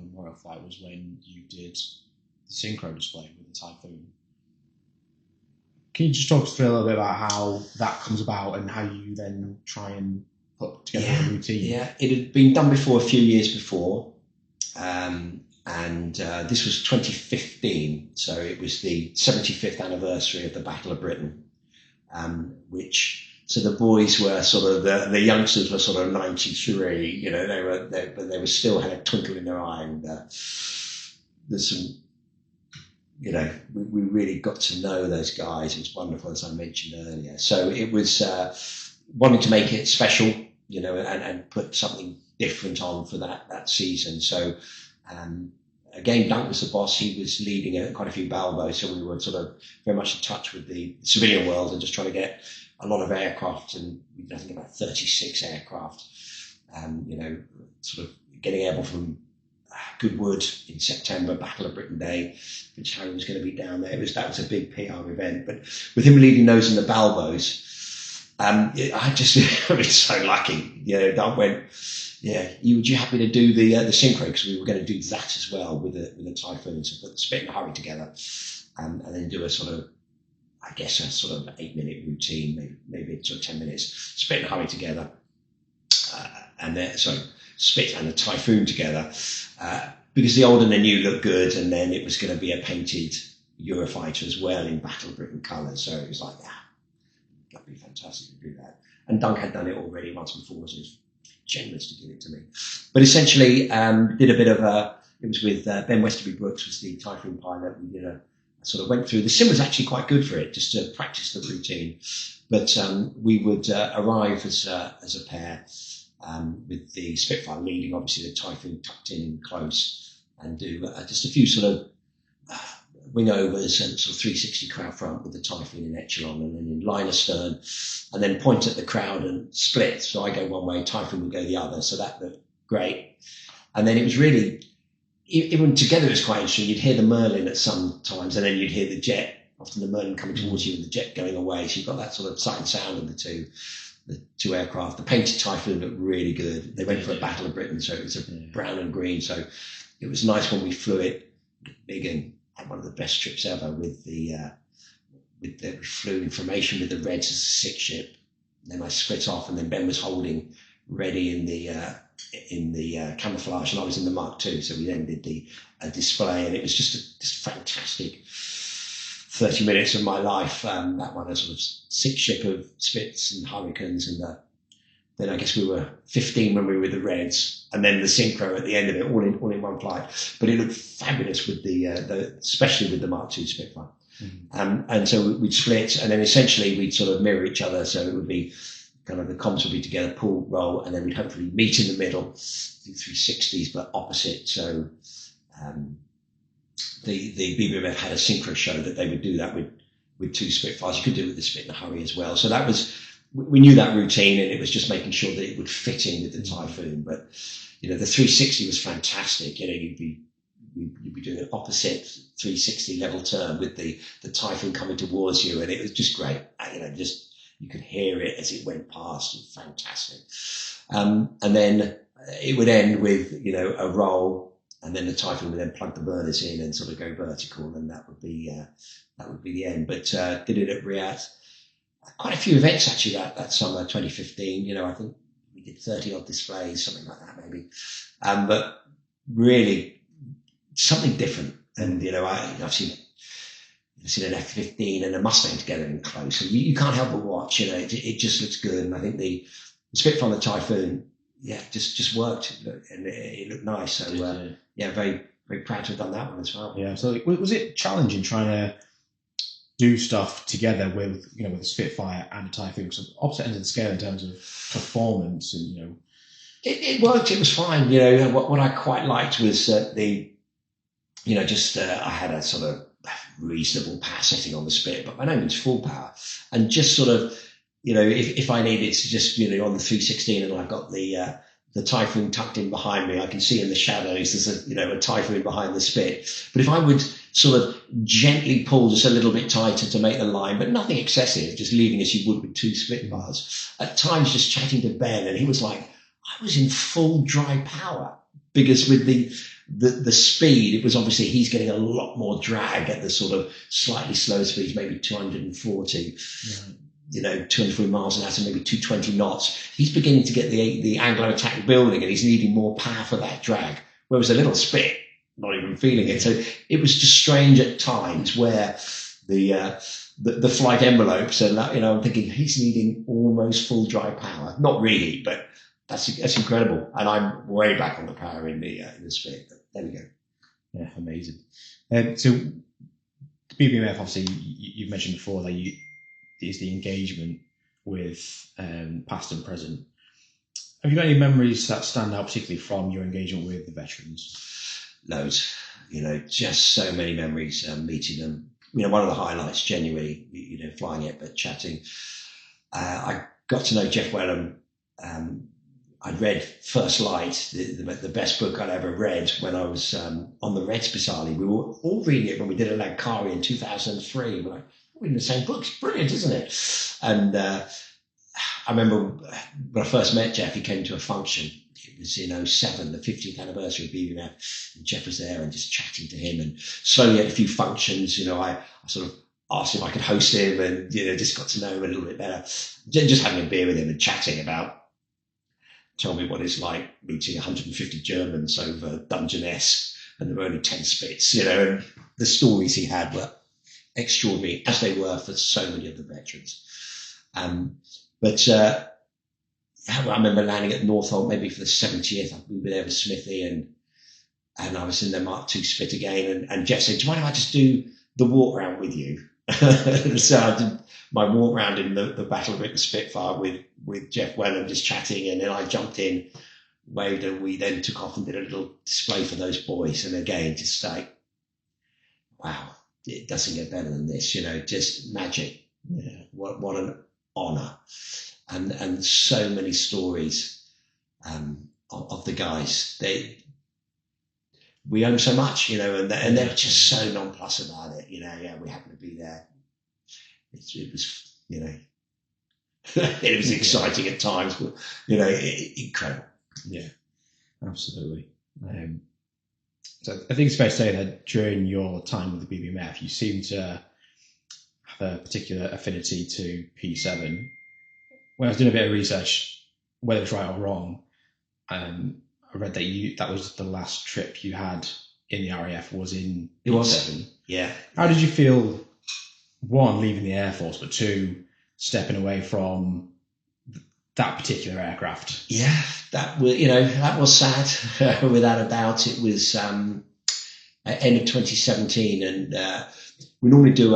Memorial Flight was when you did the synchro display with the Typhoon. Can you just talk us through a little bit about how that comes about and how you then try and put together a routine? Yeah, it had been done before, a few years before, this was 2015, so it was the 75th anniversary of the Battle of Britain, so the boys were sort of the youngsters were sort of 93, but they were still had a twinkle in their eye, and there's some. We really got to know those guys. It was wonderful, as I mentioned earlier. So it was wanting to make it special, and put something different on for that season. So again, Dunk was the boss. He was leading quite a few Balbos, so we were sort of very much in touch with the civilian world and just trying to get a lot of aircraft, and we did, I think, about 36 aircraft, sort of getting airborne from Goodwood in September, Battle of Britain Day. Prince Harry was going to be down there. That was a big PR event. But with him leading those in the Balbos, I was so lucky. Dunk went, would you happy to do the synchro? Because we were going to do that as well with the Typhoon. So put the Spit and Hurry together, and then do a sort of 8-minute routine, maybe sort of 10 minutes, Spit and Hurry together, and then Spit and the Typhoon together, because the old and the new looked good, and then it was going to be a painted Eurofighter as well in Battle of Britain colours. So it was like, that'd be fantastic to do that. And Dunk had done it already once before, so it was generous to give it to me. But essentially, did a bit of it was with Ben Westerby Brooks, was the Typhoon pilot. We did sort of went through. The sim was actually quite good for it, just to practice the routine. But we would arrive as a pair, with the Spitfire leading, obviously the Typhoon tucked in close, and do just a few sort of wing overs and sort of 360 crowd front with the Typhoon in echelon, and then in line astern, and then point at the crowd and split. So I go one way, Typhoon would go the other. So that looked great. And then it was really, even together it was quite interesting. You'd hear the Merlin at some times, and then you'd hear the jet, often the Merlin coming towards you and the jet going away. So you've got that sort of sight and sound of the two aircraft. The painted Typhoon looked really good. They went for a Battle of Britain, so it was a brown and green. So it was nice when we flew it big, and had one of the best trips ever with we flew in formation with the Reds as a six ship. Then I split off, and then Ben was holding ready in the camouflage, and I was in the Mark II. So we then did the display, and it was just fantastic 30 minutes of my life. That one, a sort of six ship of Spits and Hurricanes, and then I guess we were 15 when we were with the Reds, and then the synchro at the end of it, all in one flight. But it looked fabulous with especially with the Mark II Spitfire. Mm-hmm. And so we'd split, and then essentially we'd sort of mirror each other. So it would be kind of the comms would be together, pull, roll, and then we'd hopefully meet in the middle, do 360s, but opposite. So the BBMF had a synchro show that they would do that with two Spitfires. You could do it with the Spit and Hurry as well. So that was, we knew that routine, and it was just making sure that it would fit in with the Typhoon. But the 360 was fantastic. You'd be doing an opposite 360 level turn with the Typhoon coming towards you, and it was just great. You could hear it as it went past. It was fantastic. And then it would end with a roll, and then the Typhoon would then plug the burners in and sort of go vertical, and that would be the end. But did it at Riyadh. Quite a few events actually that summer, 2015. I think we did 30 odd displays, something like that maybe. But really something different. And I've seen an F-15 and a Mustang together in close, and you can't help but watch. It just looks good. And I think the Spitfire and the Typhoon, just worked, and it looked nice. So very, very proud to have done that one as well. Yeah. So was it challenging trying to do stuff together with a Spitfire and a Typhoon, so opposite ends of the scale in terms of performance, and it worked. It was fine. What I quite liked was I had a sort of reasonable power setting on the Spit, but by no means full power, and just sort of if I needed to just on the 316 and I've got the Typhoon tucked in behind me, I can see in the shadows there's a Typhoon behind the Spit. But if I would sort of gently pull just a little bit tighter to make the line, but nothing excessive, just leaving as you would with two Spitfires, at times just chatting to Ben, and he was like, I was in full dry power, because with the speed, it was obviously he's getting a lot more drag at the sort of slightly slower speeds, maybe 240. Right. 240 miles an hour to maybe 220 knots. He's beginning to get the Anglo attack building, and he's needing more power for that drag. Whereas a little Spit, not even feeling it. So it was just strange at times where the flight envelopes, and I'm thinking he's needing almost full dry power. Not really, but that's incredible. And I'm way back on the power in the Spit. But there we go. Yeah, amazing. So the BBMF, obviously, you've mentioned before that is the engagement with past and present. Have you got any memories that stand out particularly from your engagement with the veterans? Loads, just so many memories, meeting them. One of the highlights, genuinely, flying it, but chatting. I got to know Jeff Wellham. I'd read First Light, the best book I'd ever read, when I was on the Reds bizarrely. We were all reading it when we did a Langkawi in 2003. We're like, reading the same books, brilliant, isn't it? And I remember when I first met Jeff, he came to a function. It was in 2007, the 50th anniversary of BBMF, and Jeff was there, and just chatting to him, and slowly at a few functions, I sort of asked him if I could host him, and just got to know him a little bit better. Just having a beer with him and chatting about, tell me what it's like meeting 150 Germans over Dungeness, and there were only 10 Spits, and the stories he had were extraordinary, as they were for so many of the veterans. I remember landing at Northolt maybe for the 70th. We were there with Smithy, and I was in the Mark II Spit again, and Jeff said, do you mind if I just do the walk round with you? So I did my walk round in the Battle of the Spitfire with Jeff Wellham, just chatting, and then I jumped in, waved, and we then took off and did a little display for those boys. And again, just like, wow, it doesn't get better than this, just magic. Yeah, what an honour. And so many stories of the guys. We owe so much, and they're just so nonplussed about it. We happen to be there. It was, it was exciting at times, but incredible. Yeah, absolutely. So I think it's fair to say that during your time with the BBMF, you seem to have a particular affinity to P7. When I was doing a bit of research, whether it's right or wrong, I read that that was the last trip you had in the RAF was in P7. It was. Yeah. How did you feel, one, leaving the Air Force, but two, stepping away from that particular aircraft? Yeah, that was sad, without a doubt. It was end of 2017, and we normally do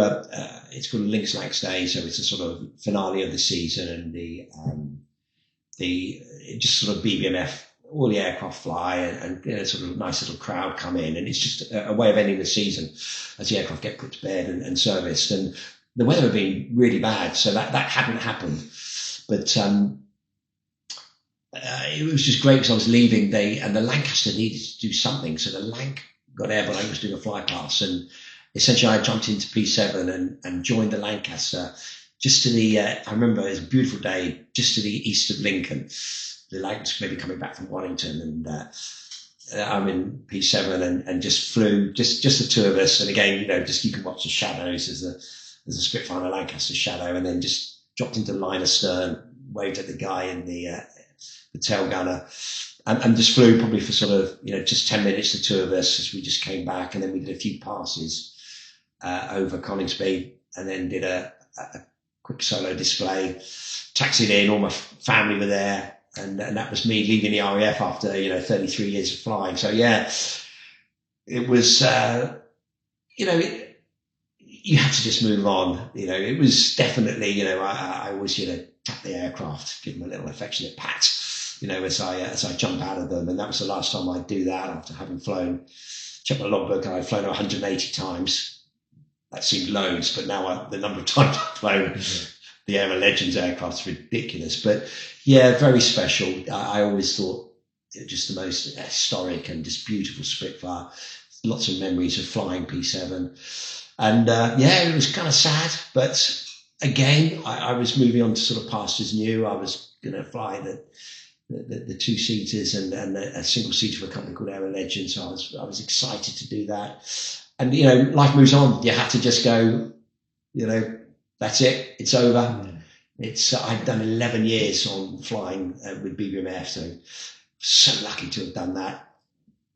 it's called a Lynx Lax Day, so it's a sort of finale of the season, and the just sort of BBMF, all the aircraft fly, and sort of a nice little crowd come in, and it's just a way of ending the season as the aircraft get put to bed and serviced. And the weather had been really bad, so that hadn't happened, but it was just great because I was leaving. And the Lancaster needed to do something, so the Lanc got airborne. I was doing a fly pass, and essentially I jumped into P7 and joined the Lancaster just to the, I remember it was a beautiful day, just to the east of Lincoln. The Lanc was maybe coming back from Warrington, and I'm in P7 and just flew, just the two of us. And again, just you can watch the shadows as a Spitfire and a Lancaster shadow, and then just dropped into line astern, waved at the guy in the tail gunner, and just flew probably for sort of, just 10 minutes, the two of us, as we just came back. And then we did a few passes over Coningsby, and then did a quick solo display, taxied in, all my family were there. And that was me leaving the RAF after, 33 years of flying. So, yeah, it was, you had to just move on. It was definitely, I always, tap the aircraft, give them a little affectionate pat, as I jump out of them. And that was the last time I'd do that after having flown. Check my logbook, and I'd flown 180 times. That seemed loads, but now the number of times I've flown the Aero Legends aircraft is ridiculous. But yeah, very special. I always thought it was just the most historic and just beautiful Spitfire. Lots of memories of flying P7. And it was kind of sad. But again, I was moving on to sort of pastures new. I was going to fly the two-seaters and a single-seater for a company called Aero Legends. So I was excited to do that. And, life moves on. You have to just go, that's it. It's over. Yeah. I've done 11 years on flying with BBMF, so lucky to have done that.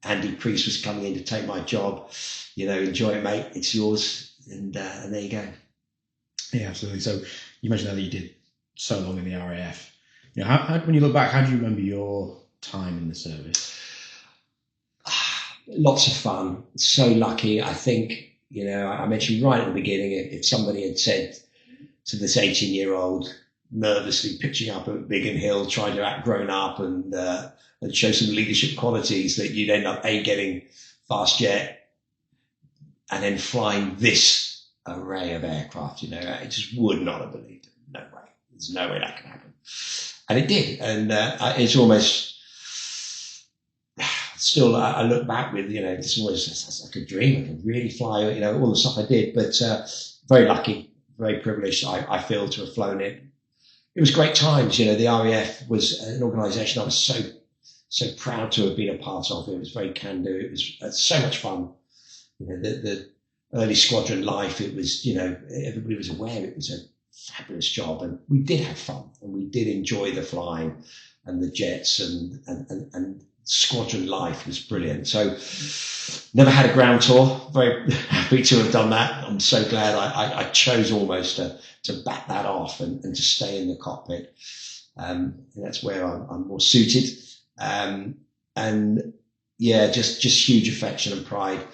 Andy Priest was coming in to take my job. Enjoy it, mate. It's yours. And there you go. Yeah, absolutely. So you mentioned that you did so long in the RAF. How, when you look back, how do you remember your time in the service? Lots of fun. So lucky. I think, I mentioned right at the beginning, if somebody had said to this 18-year-old nervously pitching up a Biggin Hill, trying to act grown up and show some leadership qualities, that you'd end up getting fast jet and then flying this array of aircraft, I just would not have believed it. No way. There's no way that can happen. And it did. And it's almost still, I look back with, it's always like a dream. I could really fly, all the stuff I did, but very lucky, very privileged, I feel, to have flown it. It was great times. The RAF was an organisation I was so proud to have been a part of. It was very can-do. It was so much fun. The early squadron life, it was, everybody was aware it was a fabulous job, and we did have fun, and we did enjoy the flying and the jets, and squadron life was brilliant. So never had a ground tour. Very happy to have done that. I'm so glad I chose almost to back that off and to stay in the cockpit. That's where I'm more suited. And yeah, just huge affection and pride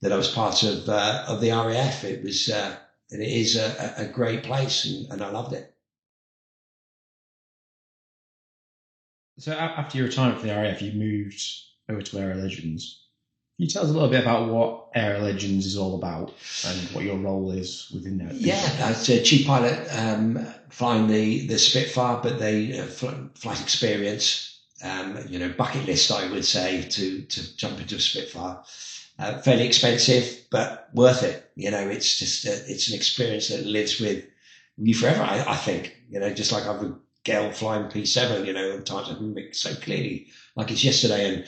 that I was part of the RAF. It was, and it is a great place, and I loved it. So after your retirement from the RAF, you moved over to Aero Legends. Can you tell us a little bit about what Aero Legends is all about and what your role is within that? Yeah, as a chief pilot, flying the Spitfire, but the flight experience, bucket list, I would say, to jump into a Spitfire. Fairly expensive, but worth it. It's just it's an experience that lives with you forever. I think, just like I've Gale flying P7, at times I can remember so clearly, like it's yesterday. And,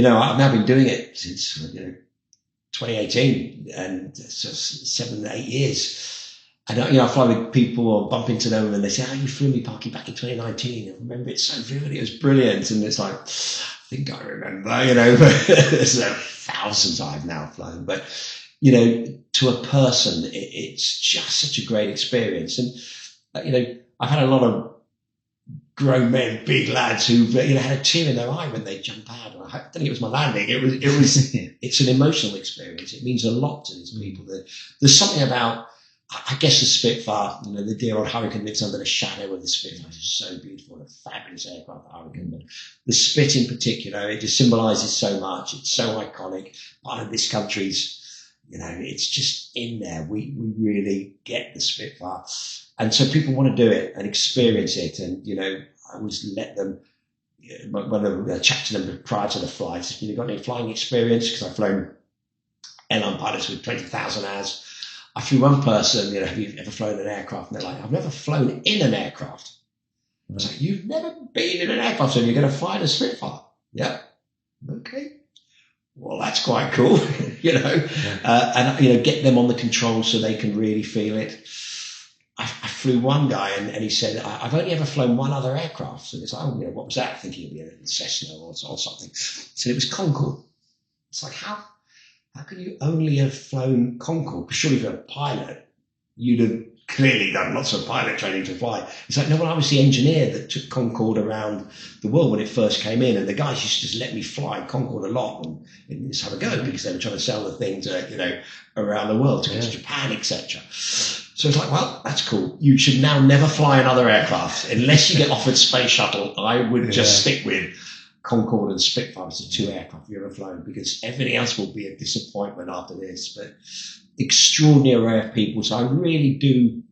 I've now been doing it since, 2018, and so 7-8 years. And, I fly with people or bump into them and they say, you flew me, Parky, back in 2019. I remember it so vividly. It was brilliant. And it's like, I think I remember, but there's thousands I've now flown. But, to a person, it's just such a great experience. And, I've had a lot of grown men, big lads who've had a tear in their eye when they jump out. I don't think it was my landing. It was. It's an emotional experience. It means a lot to these people. There's something about, I guess, the Spitfire. The dear old Hurricane lives under the shadow of the Spitfire. It's so beautiful and a fabulous aircraft, the Hurricane. But the Spit in particular, it just symbolises so much. It's so iconic. Part of this country's. It's just in there. We really get the Spitfire. And so people want to do it and experience it. And, I always let them, when I chat to them prior to the flight, if you've got any flying experience, because I've flown airline pilots with 20,000 hours. I flew one person, have you ever flown an aircraft? And they're like, I've never flown in an aircraft. I was like, you've never been in an aircraft, so you're going to fly the Spitfire? Yeah. Okay. well, that's quite cool, and get them on the controls so they can really feel it. I flew one guy and he said, I've only ever flown one other aircraft. So it's like, what was that? Thinking of Cessna or something. So it was Concorde. It's like, how can you only have flown Concorde? Because surely if you're a pilot, you'd have clearly done lots of pilot training to fly. It's like, no, well, I was the engineer that took Concorde around the world when it first came in, and the guys used to just let me fly Concorde a lot and just have a go because they were trying to sell the thing to, around the world, to go to Japan, etc. So it's like, well, that's cool. You should now never fly another aircraft unless you get offered space shuttle. I would just stick with Concorde and Spitfire as the two aircraft you've ever flown, because everything else will be a disappointment after this. But extraordinary array of people. So I really do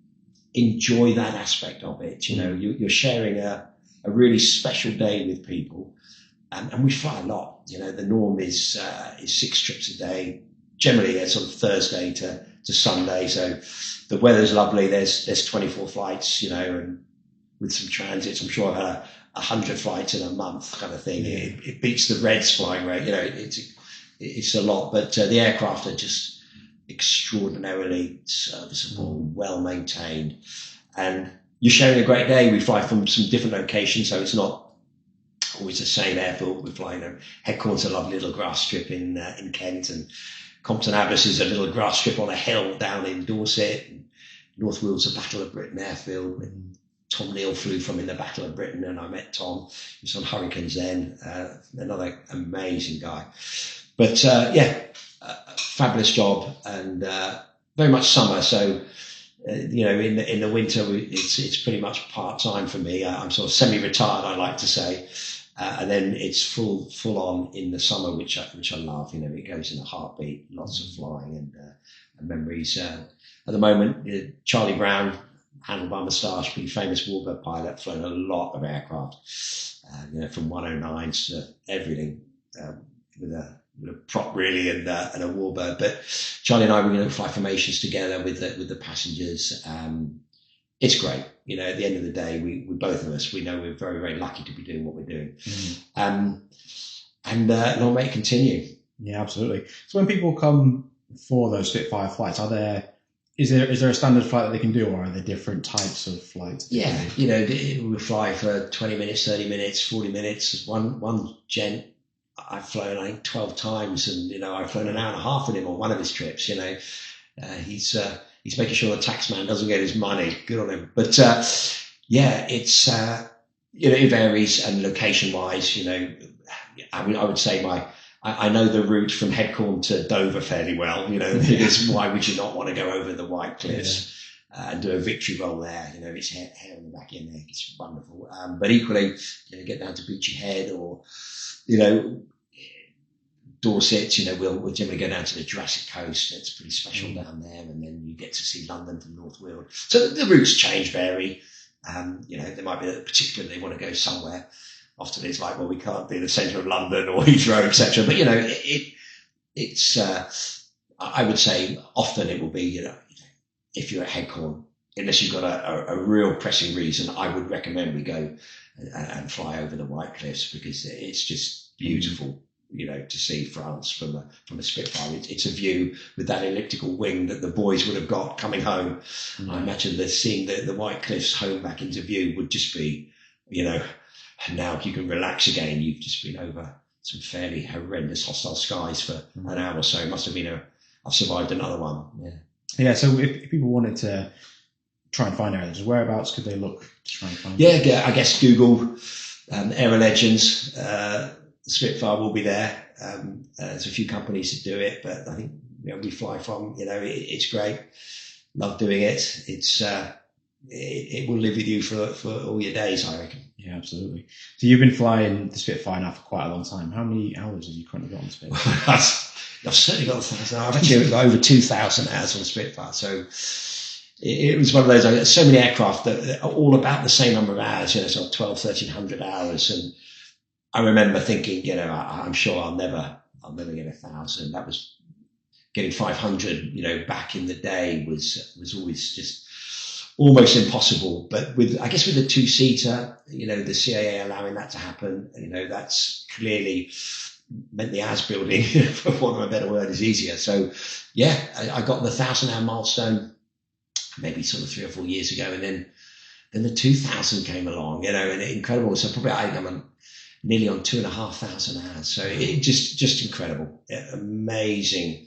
enjoy that aspect of it. You're sharing a really special day with people. And we fly a lot. The norm is 6 trips a day, generally a sort of Thursday to Sunday. So the weather's lovely. There's 24 flights, and with some transits, I'm sure I've had 100 flights in a month kind of thing. Yeah. It beats the Reds flying rate. It's a lot, but the aircraft are just extraordinarily serviceable, well maintained, and you're sharing a great day. We fly from some different locations, so it's not always the same airfield. We fly, Headcorn's a lovely little grass strip in Kent, and Compton Abbas is a little grass strip on a hill down in Dorset. And North Weald's a Battle of Britain airfield. And Tom Neal flew from in the Battle of Britain, and I met Tom. He was on Hurricanes then. Another amazing guy. But fabulous job, and very much summer. So in the winter it's pretty much part time for me. I'm sort of semi-retired, I like to say. And then it's full on in the summer, which I love. It goes in a heartbeat. Lots of flying and memories. At the moment, Charlie Brown, handlebar moustache, pretty famous warbird pilot, flown a lot of aircraft. From 109s to everything, with a prop really and a warbird. But Charlie and I were going to fly formations together with the passengers. It's great. At the end of the day, we both of us, we know we're very, very lucky to be doing what we're doing. And long may it continue. Yeah, absolutely. So when people come for those Spitfire flights, is there a standard flight that they can do, or are there different types of flights? Yeah, we fly for 20 minutes, 30 minutes, 40 minutes. One gent I've flown, I think, 12 times, and I've flown an hour and a half with him on one of his trips. He's making sure the taxman doesn't get his money. Good on him. But it's it varies, and location wise, I would say I know the route from Headcorn to Dover fairly well. Because why would you not want to go over the White Cliffs and do a victory roll there? It's hair in the back of your neck. It's wonderful. But equally, get down to Beachy Head or Dorset, we'll generally go down to the Jurassic Coast. It's pretty special down there, and then you get to see London from North Weald. So the routes change, vary. There might be particularly they want to go somewhere. Often it's like, well, we can't be in the centre of London or Heathrow, etc. But it's I would say often it will be if you're at Headcorn, unless you've got a real pressing reason, I would recommend we go and fly over the White Cliffs, because it's just beautiful. To see France from a Spitfire. It's a view with that elliptical wing that the boys would have got coming home. I imagine that seeing the White Cliffs home back into view would just be, now you can relax again. You've just been over some fairly horrendous hostile skies for an hour or so. It must have been I've survived another one. Yeah. So if people wanted to try and find areas, whereabouts could they look to try and find? Yeah, I guess Google Aero Legends. Spitfire will be there. There's a few companies that do it, but I think we fly from. It's great. Love doing it. It's it will live with you for all your days, I reckon. Yeah, absolutely. So you've been flying the Spitfire now for quite a long time. How many hours have you currently got on the Spitfire? I've certainly got 1,000. I've actually got over 2,000 hours on the Spitfire. So it was one of those. I got so many aircraft that are all about the same number of hours. Sort of 1,200, 1,300 hours, and I remember thinking, I'm sure I'll never get 1,000. That was getting 500. Back in the day was always just almost impossible. But with the two-seater, the CAA allowing that to happen, that's clearly meant the hours building, for want of a better word, is easier. So yeah, I got the 1,000-hour milestone maybe sort of 3 or 4 years ago, and then the 2,000 came along, and incredible. So probably I'm nearly on 2,500 hours. So it just incredible, amazing.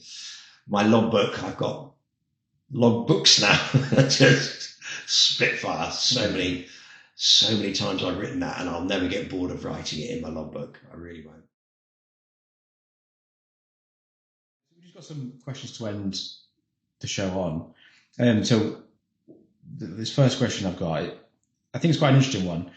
My logbook, I've got logbooks now. Just Spitfire. So many times I've written that, and I'll never get bored of writing it in my logbook. I really won't. We've just got some questions to end the show on. So this first question I've got, I think it's quite an interesting one.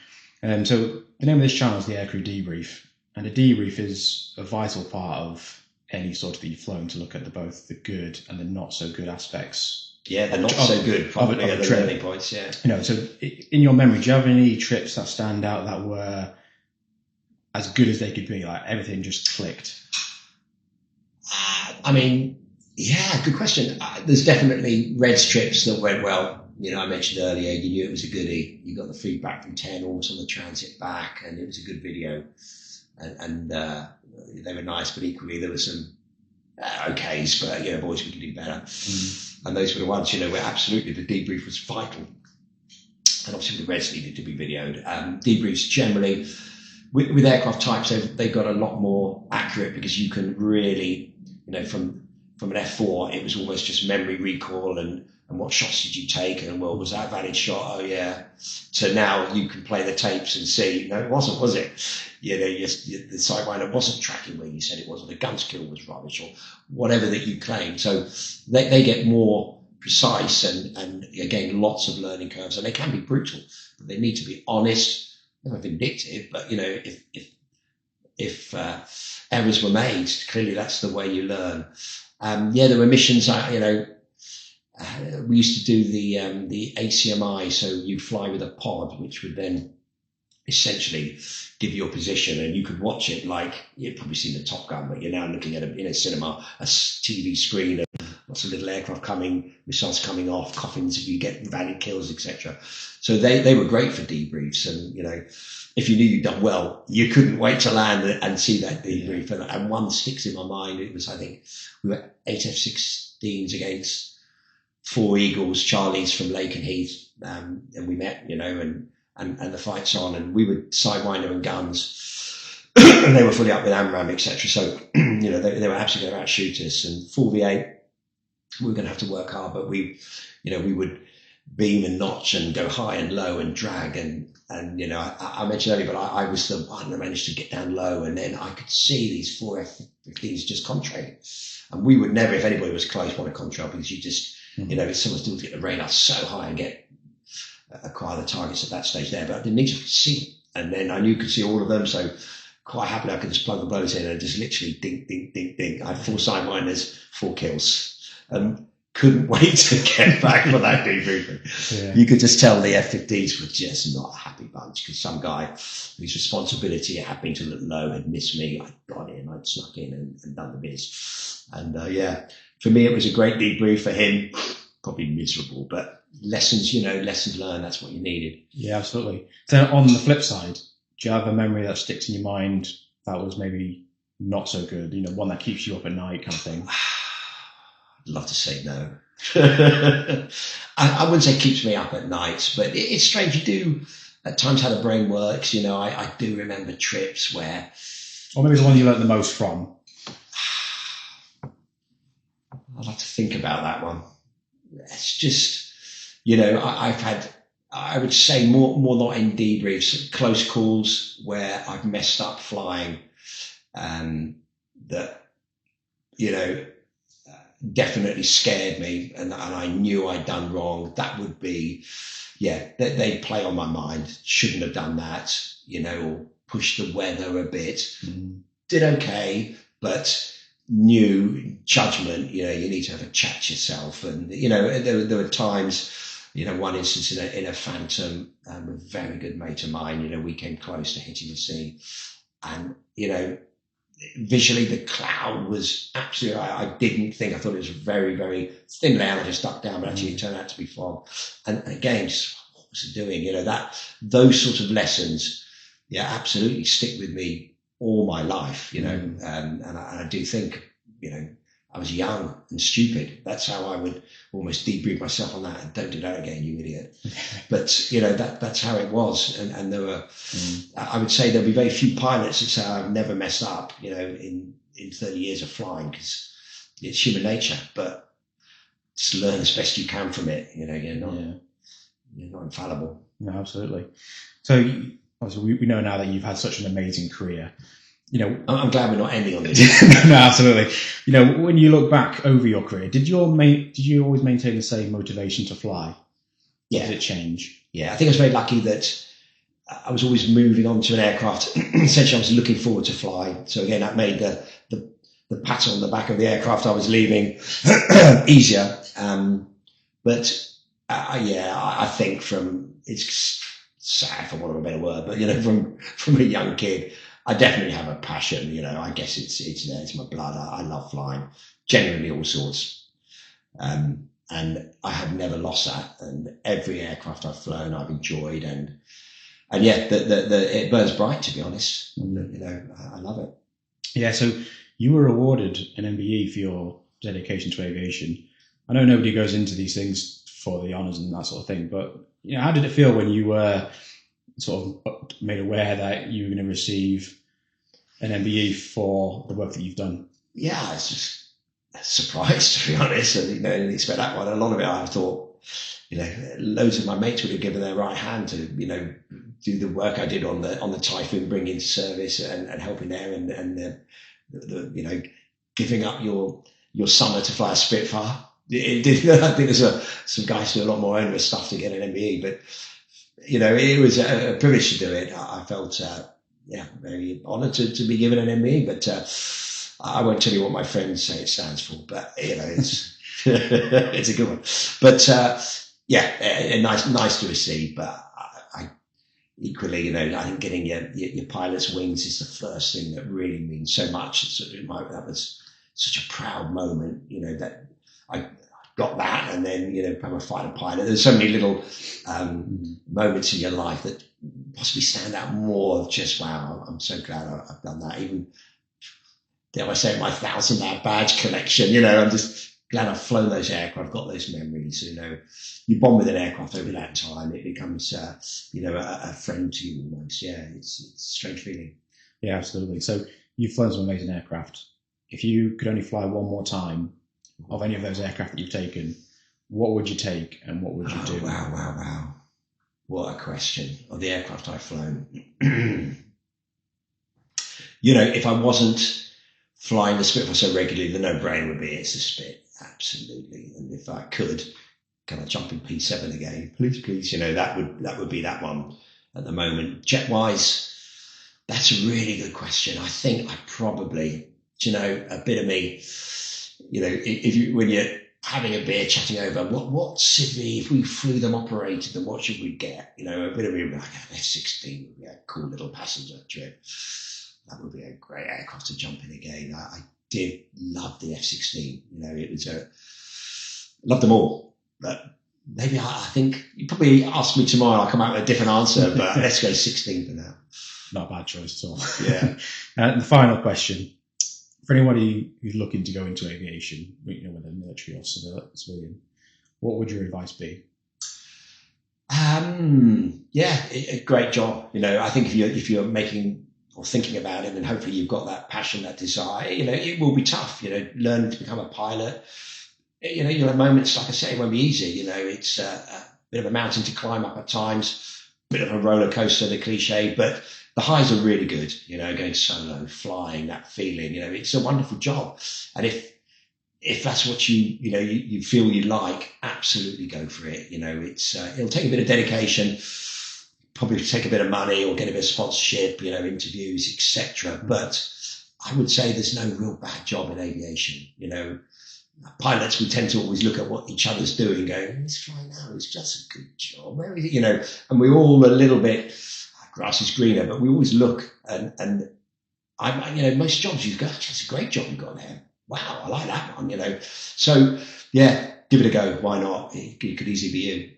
So the name of this channel is the Aircrew Debrief, and a debrief is a vital part of any sort that you've flown, to look at both the good and the not so good aspects. Yeah, the not so good probably are the learning points. Yeah. So in your memory, do you have any trips that stand out that were as good as they could be? Like everything just clicked. I mean, yeah, good question. There's definitely Reds trips that went well. I mentioned earlier, you knew it was a goodie. You got the feedback from 10 almost on the transit back, and it was a good video. And they were nice, but equally there were some okays, but, boys, we can do better. And those were the ones, where absolutely the debrief was vital. And obviously the Reds needed to be videoed. Debriefs generally, with aircraft types, they've got a lot more accurate, because you can really, from an F4, it was almost just memory recall and what shots did you take, and was that a valid shot? Oh yeah. So now you can play the tapes and see, no, it wasn't, was it? The sidewinder wasn't tracking where you said it was, or the gun skill was rubbish, or whatever that you claim. So they get more precise, and again, lots of learning curves, and they can be brutal, but they need to be honest, never vindictive, but if errors were made, clearly that's the way you learn. There were missions, we used to do the ACMI, so you fly with a pod, which would then essentially give you a position, and you could watch it like you've probably seen the Top Gun, but you're now looking at in a cinema, a TV screen of lots of little aircraft coming, missiles coming off, coffins if you get valid kills, etc. So they were great for debriefs, and if you knew you'd done well, you couldn't wait to land and see that debrief. And one sticks in my mind. It was, I think, we were 8 F-16s against 4 Eagles, Charlies from Lake and Heath, and we met, and the fight's on, and we were sidewinder and guns, and they were fully up with AMRAAM, etc. So, they were absolutely going to outshoot us. And 4v8, we were going to have to work hard, but we would beam and notch and go high and low and drag, and I mentioned earlier, but I was the one that managed to get down low, and then I could see these 4 F-15s just contrail, and we would never, if anybody was close, want to contrail, because you just if someone's still to get the radar so high and acquire the targets at that stage there, but I didn't need to see, and then I knew you could see all of them, so quite happily I could just plug the blows in and just literally ding, ding, ding, ding. I had 4 sidewinders, 4 kills. Couldn't wait to get back for that debriefing. Yeah. You could just tell the F-15s were just not a happy bunch, because some guy whose responsibility it had been to look low had missed me. I'd got in, I'd snuck in and done the biz. And for me, it was a great debrief. For him, probably miserable, but lessons learned, that's what you needed. Yeah, absolutely. So on the flip side, do you have a memory that sticks in your mind that was maybe not so good? One that keeps you up at night kind of thing? I'd love to say no. I wouldn't say keeps me up at night, but it's strange. You do at times how the brain works. I do remember trips where... Or maybe the one you learned the most from. I'd have to think about that one. It's just, I've had, I would say more not in debriefs, close calls where I've messed up flying, that, definitely scared me, and I knew I'd done wrong. That would be, they play on my mind. Shouldn't have done that, or push the weather a bit. Did okay, but new judgment, you need to have a chat to yourself. And, there were times, one instance in a Phantom, a very good mate of mine, we came close to hitting the sea, and, visually the cloud was absolutely, I thought it was a very, very thin layer. I just ducked down, but actually it turned out to be fog. And again, just what was it doing? Those sorts of lessons, absolutely stick with me all my life, and I do think, I was young and stupid. That's how I would almost debrief myself on that. And don't do that again, you idiot. But, that's how it was. And there were, I would say there'll be very few pilots that say I've never messed up, in 30 years of flying, because it's human nature. But just learn as best you can from it. You're not infallible. No, absolutely. So obviously we know now that you've had such an amazing career. I'm glad we're not ending on this. No, absolutely. When you look back over your career, did you always maintain the same motivation to fly? Yeah. Did it change? Yeah, I think I was very lucky that I was always moving on to an aircraft. Essentially, I was looking forward to fly. So again, that made the pat on the back of the aircraft I was leaving easier. I think it's sad for want of a better word, but from a young kid, I definitely have a passion. I guess it's there. It's my blood. I love flying, genuinely all sorts. And I have never lost that. And every aircraft I've flown, I've enjoyed. And it burns bright, to be honest. I love it. Yeah. So you were awarded an MBE for your dedication to aviation. I know nobody goes into these things for the honours and that sort of thing, but how did it feel when you were sort of made aware that you were going to receive an MBE for the work that you've done? Yeah, it's just a surprise, to be honest. I didn't expect that one. A lot of it I thought, loads of my mates would have given their right hand to, do the work I did on the Typhoon, bring into service and helping there, and giving up your summer to fly a Spitfire. I think there's some guys do a lot more onerous stuff to get an MBE, but it was a privilege to do it. I felt very honoured to be given an MBE, but I won't tell you what my friends say it stands for, but it's it's a good one. But nice to receive. But I equally, I think getting your pilot's wings is the first thing that really means so much. That was such a proud moment, that I got that, and then become a fighter pilot. There's so many little moments in your life that possibly stand out more. Just wow, I'm so glad I've done that. Even dare I say my 1,000-hour badge collection. I'm just glad I've flown those aircraft. I've got those memories. You bond with an aircraft over that time. It becomes a friend to you almost. Yeah, it's a strange feeling. Yeah, absolutely. So you've flown some amazing aircraft. If you could only fly one more time of any of those aircraft that you've taken, what would you take and what would you do? Wow. What a question. Of the aircraft I've flown. If I wasn't flying the Spitfire so regularly, the no-brainer would be it's the Spit. Absolutely. And if I could, can I jump in P7 again? Please. That would be that one at the moment. Jet-wise, that's a really good question. I think I probably, a bit of me, when you're having a beer, chatting over, if we flew them operated, then what should we get? A bit of me like an F-16 would be a cool little passenger trip. That would be a great aircraft to jump in again. I did love the F-16. It was loved them all. But maybe I think you probably ask me tomorrow, I'll come out with a different answer. But let's go 16 for now. Not a bad choice at all. Yeah. The final question. For anybody who's looking to go into aviation, whether military or civilian, what would your advice be? A great job. I think if you're making or thinking about it, and hopefully you've got that passion, that desire, it will be tough. Learning to become a pilot. You'll have moments, like I say, it won't be easy. It's a bit of a mountain to climb up at times, bit of a roller coaster, the cliche, but the highs are really good, going solo, flying, that feeling, it's a wonderful job. And if that's what you feel you like, absolutely go for it. It'll take a bit of dedication, probably take a bit of money or get a bit of sponsorship, interviews, etc. But I would say there's no real bad job in aviation. Pilots, we tend to always look at what each other's doing, going, "He's flying now, it's just a good job." Where is it? And we're all a little bit, grass is greener, but we always look and most jobs you go, that's a great job you've got there. Wow, I like that one, So yeah, give it a go. Why not? It could easily be you.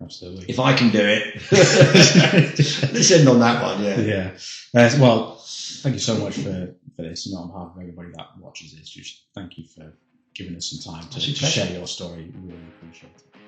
Absolutely. If I can do it, let's end on that one. Yeah. Yeah. Well, thank you so much for this, and on behalf of everybody that watches this, just thank you for giving us some time to share your story. We really appreciate it.